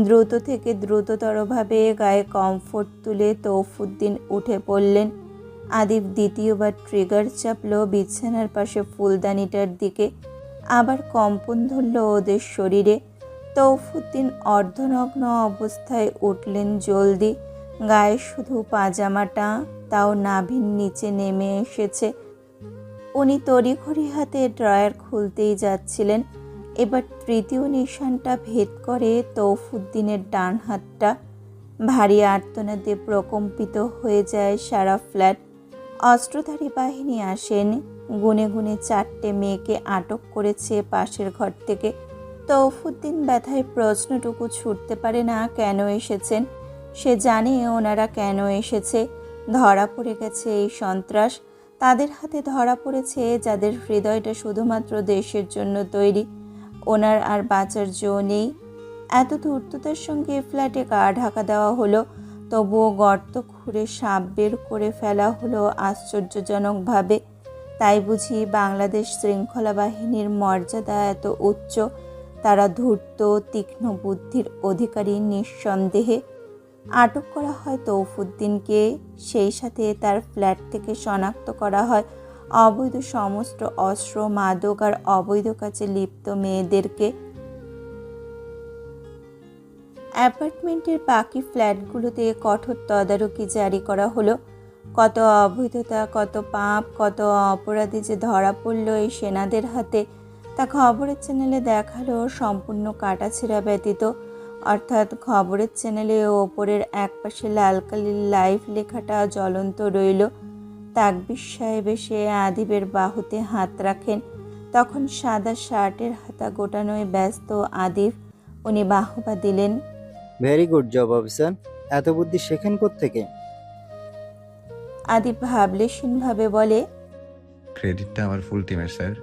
দ্রুত থেকে দ্রুততরভাবে গায়ে কমফোর্ট তুলে তৌফুদ্দিন উঠে পড়লেন। আদিব দ্বিতীয়বার ট্রিগার চাপল বিছানার পাশে ফুলদানিটার দিকে। আবার কম্পন ধরল ওদের শরীরে। তৌফুদ্দিন অর্ধনগ্ন অবস্থায় উঠলেন জলদি। গায়ে শুধু পাজামাটা, তাও নাভির নিচে নেমে এসেছে। উনি তড়িঘড়ি হাতে ড্রয়ার খুলতেই যাচ্ছিলেন। এবার তৃতীয় নিশানটা ভেদ করে তৌফুদ্দিনের ডান হাতটা। ভারী আর্তনাদে প্রকম্পিত হয়ে যায় সারা ফ্ল্যাট। অস্ত্রধারী বাহিনী আসেন। গুনে গুনে 4টে মেয়েকে আটক করেছে পাশের ঘর থেকে। তৌফুদ্দিন ব্যথায় প্রশ্নটুকু ছুটতে পারে না কেন এসেছেন। সে জানে ওনারা কেন এসেছে। ধরা পড়ে গেছে এই সন্ত্রাস। তাদের হাতে ধরা পড়েছে যাদের হৃদয়টা শুধুমাত্র দেশের জন্য তৈরি। ওনার আর বাঁচার জো নেই। এত ধূর্ততার সঙ্গে ফ্ল্যাটে গা ঢাকা দেওয়া হলো, তবুও গর্ত খুঁড়ে সাপ বের করে ফেলা হলো আশ্চর্যজনকভাবে। তাই বুঝি বাংলাদেশ শৃঙ্খলা বাহিনীর মর্যাদা এত উচ্চ। তারা ধূর্ত, তীক্ষ্ণ বুদ্ধির অধিকারী নিঃসন্দেহে। আটক করা হয় তৌফুদ্দিনকে। সেই সাথে তার ফ্ল্যাট থেকে শনাক্ত করা হয় অবৈধ সমস্ত অস্ত্র, মাদক আর অবৈধ কাজে লিপ্ত মেয়েদেরকে। অ্যাপার্টমেন্টের বাকি ফ্ল্যাটগুলোতে কঠোর তদারকি জারি করা হলো। কত অবৈধতা, কত পাপ, কত অপরাধী যে ধরা পড়ল এই সেনাদের হাতে, তা খবরের চ্যানেলে দেখালো সম্পূর্ণ কাটাছেঁড়া ব্যতীত। অর্থাৎ খবরের চ্যানেলে ওপরের একপাশে লাল কালির লাইভ লেখাটা জ্বলন্ত রইল। তাকবীর সাহেব এসে আদিবের বাহুতে হাত রাখেন। তখন সাদা শার্টের হাতা গোটানোয় ব্যস্ত আদিব। উনি বাহবা দিলেন। Very good job officer. এত বুদ্ধি শেখেন কোত্থেকে? আদিব ভাবলেশীনভাবে বলে, ক্রেডিটটা আমার ফুল টিমের স্যার।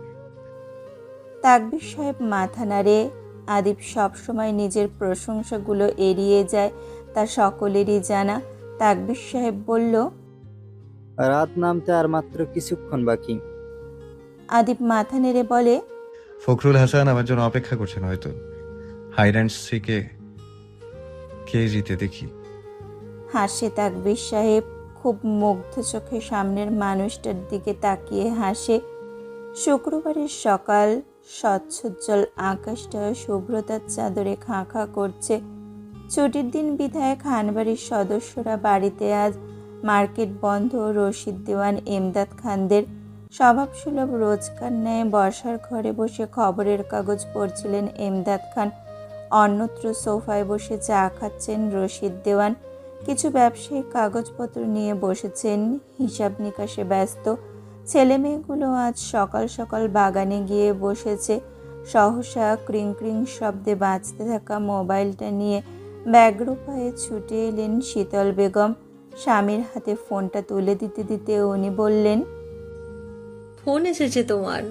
তাকবীর সাহেব মাথা নাড়ে। আদিব সবসময় নিজের প্রশংসাগুলো এড়িয়ে যায়, তা সকলেরই জানা। তাকবীর সাহেব বলল, রাত নামতে আর মাত্র কিছুক্ষণ বাকি। আদিব মাথা নেড়ে বলে, ফখরুল হাসান আমার জন্য অপেক্ষা করছেন হয়তো। হাইড থেকে কে জিতে দেখি। হাসে তাকবীর সাহেব। খুব মুগ্ধ চোখে সামনের মানুষটার দিকে তাকিয়ে হাসে। শুক্রবারের সকাল। স্বচ্ছজ্জ্বল আকাশটা শুভ্রতার চাদরে খাঁ খাঁ করছে। ছুটির দিন বিধায় খানবাড়ির সদস্যরা বাড়িতে আজ। মার্কেট বন্ধ। রশিদ দেওয়ান এমদাদ খানদের স্বভাবসুলভ রোজকার ন্যায় বসার ঘরে বসে খবরের কাগজ পড়ছিলেন এমদাদ খান। অন্যত্র সোফায় বসে চা খাচ্ছেন রশিদ দেওয়ান। কিছু ব্যবসায়িক কাগজপত্র নিয়ে বসেছেন। হিসাব নিকাশে ব্যস্ত। ছেলে মেয়েগুলো আজ সকাল সকাল বাগানে গিয়ে বসেছে। সহসা ক্রিং ক্রিং শব্দে বাজতে থাকা মোবাইলটা নিয়ে ব্যগ্র পায়ে ছুটে এলেন শীতল বেগম। স্বামীর হাতে ফোনটা তুলে দিতে দিতে উনি বললেন, ফোন এসেছে তোমার?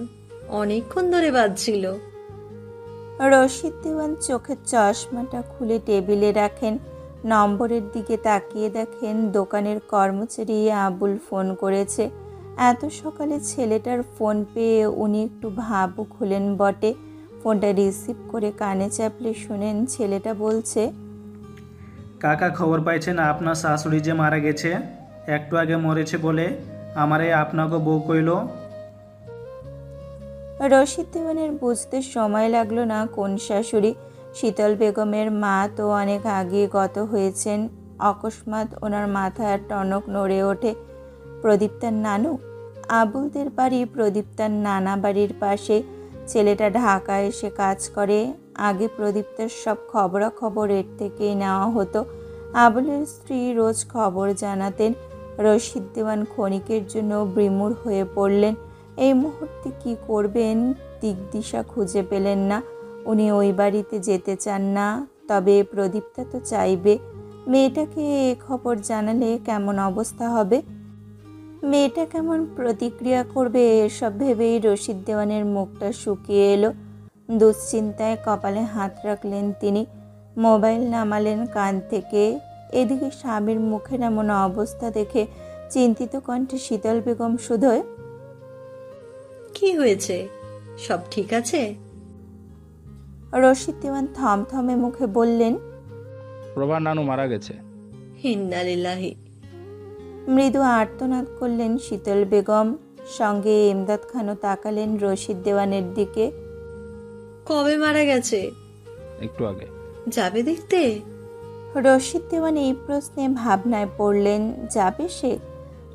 অনেকক্ষণ ধরে বাজছিল। রশিদ দেওয়ান চোখের চশমাটা খুলে টেবিলে রাখেন। নম্বরের দিকে তাকিয়ে দেখেন দোকানের কর্মচারী আবুল ফোন করেছে। এত সকালে ছেলেটার ফোন পেয়ে উনি একটু ভাবুক হলেন বটে। ফোনটা রিসিভ করে কানে চাপলে শুনেন ছেলেটা বলছে, কাকা খবর পাইছেন আপনার শাশুড়ি যে মারা গেছে, একটু আগে মরেছে বলে আমারে আপনাকে বউ কইল। রশিদ দেওয়ানের বুঝতে সময় লাগলো না কোন শাশুড়ি। শীতল বেগমের মা তো অনেক আগে গত হয়েছেন। অকস্মাৎ ওনার মাথার টনক নড়ে ওঠে। প্রদীপ্তার নানু? আবুলদের বাড়ি প্রদীপ্তার নানা বাড়ির পাশে। ছেলেটা ঢাকায় এসে কাজ করে। আগে প্রদীপ্তার সব খবরাখবর এর থেকেই নেওয়া হতো। আবুলের স্ত্রী রোজ খবর জানাতেন। রশিদ দেওয়ান ক্ষণিকের জন্য বিমূঢ় হয়ে পড়লেন। এই মুহূর্তে কি করবেন দিকদিশা খুঁজে পেলেন না। উনি ওই বাড়িতে যেতে চান না, তবে প্রদীপ্তা তো চাইবে। মেয়েটাকে এ খবর জানালে কেমন অবস্থা হবে, মেয়েটা কেমন প্রতিক্রিয়া করবে, এসব ভেবেই রশিদ দেওয়ানের মুখটা শুকিয়ে এলো। দুশ্চিন্তায় কপালে হাত রাখলেন তিনি। মোবাইল নামালেন কান থেকে। এদিকে স্বামীর মুখের এমন অবস্থা দেখে চিন্তিত কণ্ঠে শীতল বেগম শুধোয়, কি হয়েছে? সব ঠিক আছে? রশিদ দেওয়ান থমথমে মুখে বললেন, প্রভার নানু মারা গেছে। হিন্নালিল্লাহি। মৃদু আর্তনাদ করলেন শীতল বেগম। সঙ্গে এমদাদ খানও তাকালেন রশিদ দেওয়ানের দিকে। কবে মারা গেছে? একটু আগে। যাবে দেখতে? রশিদ দেওয়ান এই প্রশ্নে ভাবনায় পড়লেন। যাবে সে?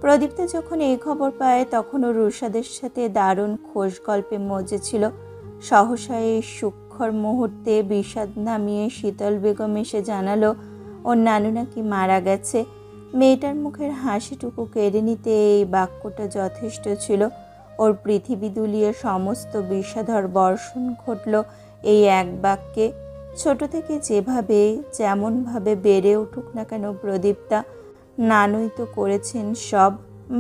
প্রদীপ্তা যখন এই খবর পায় তখনও রুশাদের সাথে দারুণ খোশ গল্পে মজেছিল। সহসা এই সূক্ষ্ম মুহূর্তে বিষাদ নামিয়ে শীতল বেগম এসে জানালো ওর নানু নাকি মারা গেছে। মেয়েটার মুখের হাসিটুকু কেড়ে নিতে এই বাক্যটা যথেষ্ট ছিল। ওর পৃথিবী দুলিয়ে সমস্ত বিষাধর বর্ষণ ঘটল এই এক বাক্যে। ছোট থেকে যেভাবে যেমনভাবে বেড়ে উঠুক না কেন প্রদীপ্তা, নানুই তো করেছেন সব।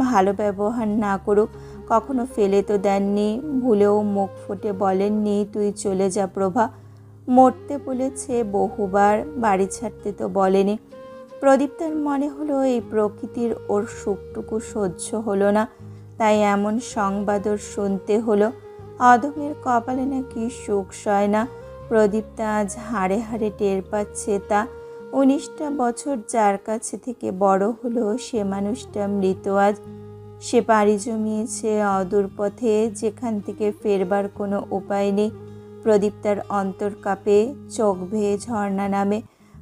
ভালো ব্যবহার না করুক, কখনো ফেলে তো দেননি, ভুলেও মুখ ফুটে বলেননি তুই চলে যা প্রভা। মরতে বলেছে বহুবার, বাড়ি ছাড়তে তো বলেনি। প্রদীপ্তার মনে হলো এই প্রকৃতির ওর সুখটুকু সহ্য হলো না, তাই এমন সংবাদও শুনতে হলো। অদমের কপালে নাকি সুখ সয় না। প্রদীপ্তা আজ হাড়ে হাড়ে টের পাচ্ছে তা। 19টা বছর যার কাছে থেকে বড় হলো সে মানুষটা মৃত আজ। সে পাড়ি জমিয়েছে অদূর পথে, যেখান থেকে ফেরবার কোনো উপায় নেই। প্রদীপ্তার অন্তর কাঁপে, চোখ বেয়ে ঝর্ণা নামে,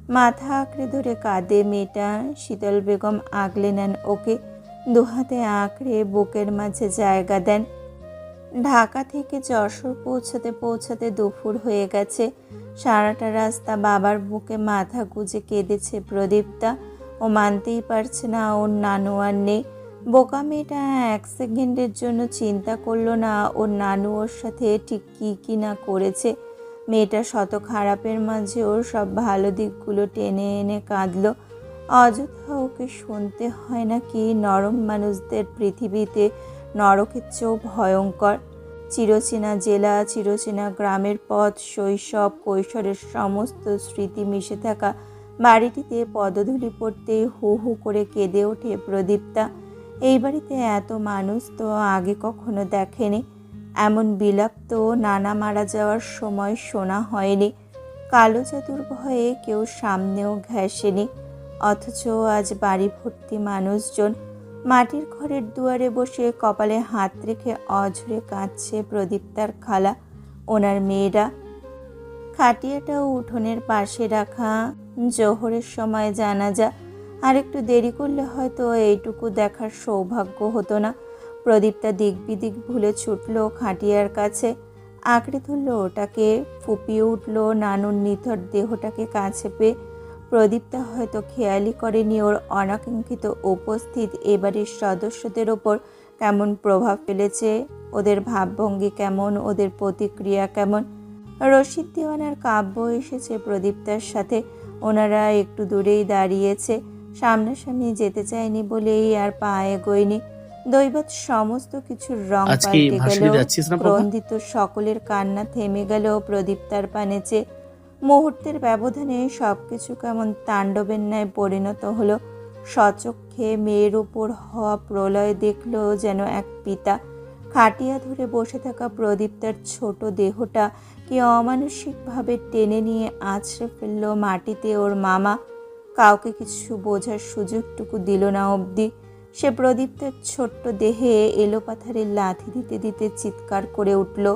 মাথা আঁকড়ে ধরে কাঁদে মেয়েটা। শীতল বেগম আগলে নেন ওকে, দুহাতে আঁকড়ে বুকের মাঝে জায়গা দেন। ঢাকা থেকে যশোর পৌঁছাতে পৌঁছাতে দুপুর হয়ে গেছে। সারাটা রাস্তা বাবার বুকে মাথা গুজে কেঁদেছে প্রদীপ্তা। ও মানতেই পারছে না ওর নানু আর নেই। বোকা মেয়েটা এক সেকেন্ডের জন্য চিন্তা করলো না ওর নানু ওর সাথে ঠিক কী না করেছে। মেয়েটা শত খারাপের মাঝে ওর সব ভালো দিকগুলো টেনে এনে কাঁদলো। অযথা ওকে শুনতে হয় নাকি নরম মানুষদের পৃথিবীতে নরকের চেয়েও ভয়ঙ্কর। চিরচেনা জেলা, চিরচেনা গ্রামের পথ, শৈশব কৈশোরের সমস্ত স্মৃতি মিশে থাকা বাড়িটিতে পদধূলি পড়তে হু হু করে কেঁদে ওঠে প্রদীপ্তা। এই বাড়িতে এত মানুষ তো আগে কখনো দেখেনি। এমন বিলাপ তো নানা মারা যাওয়ার সময় শোনা হয়নি। কালো জাদুর ভয়ে কেউ সামনেও ঘেঁষেনি। অথচ আজ বাড়ি ভর্তি মানুষজন। মাটির ঘরের দুয়ারে বসে কপালে হাত রেখে অঝরে কাঁদছে প্রদীপ্তার খালা, ওনার মেয়েরা। খাটিয়াটাও উঠোনের পাশে রাখা। জোহরের সময় জানাজা। আর একটু দেরি করলে হয়তো এইটুকু দেখার সৌভাগ্য হতো না। প্রদীপ্তা দিক বিদিক ভুলে ছুটল খাটিয়ার কাছে, আঁকড়ে ধরল ওটাকে, ফুপিয়ে উঠল নানুর নিথর দেহটাকে কাছে পেয়ে। প্রদীপ্তা হয়তো খেয়ালই করেনি ওর অনাকাঙ্ক্ষিত উপস্থিত এবারের সদস্যদের ওপর কেমন প্রভাব ফেলেছে, ওদের ভাবভঙ্গি কেমন, ওদের প্রতিক্রিয়া কেমন। রশিদ দেওয়ানার কাব্য এসেছে প্রদীপ্তার সাথে। ওনারা একটু দূরেই দাঁড়িয়েছে, সামনাসামনি যেতে চায়নি বলেই আর পা এগোয়নি। দৈবাত সমস্ত কিছুর রং আজকে পাল্টে গেল। ভার্সিটি যাচ্ছিস না বাবা? ক্রন্দিত সকলের কান্না থেমে গেল প্রদীপ তার পানে চেয়ে। মুহূর্তের ব্যবধানে সবকিছু কেমন তাণ্ডবের ন্যায় পরিণত হলো। সচক্ষে মেয়ের উপর হওয়া প্রলয় দেখল যেন এক পিতা। খাটিয়া ধরে বসে থাকা প্রদীপ তার ছোট দেহটা কি অমানসিকভাবে টেনে নিয়ে আছড়ে ফেলল মাটিতে। ওর মামা কাউকে কিছু বোঝার সুযোগটুকু দিল না অবধি। সে প্রদীপ তার ছোট্ট দেহে এলোপাথারে লাথি দিতে দিতে চিৎকার করে উঠল,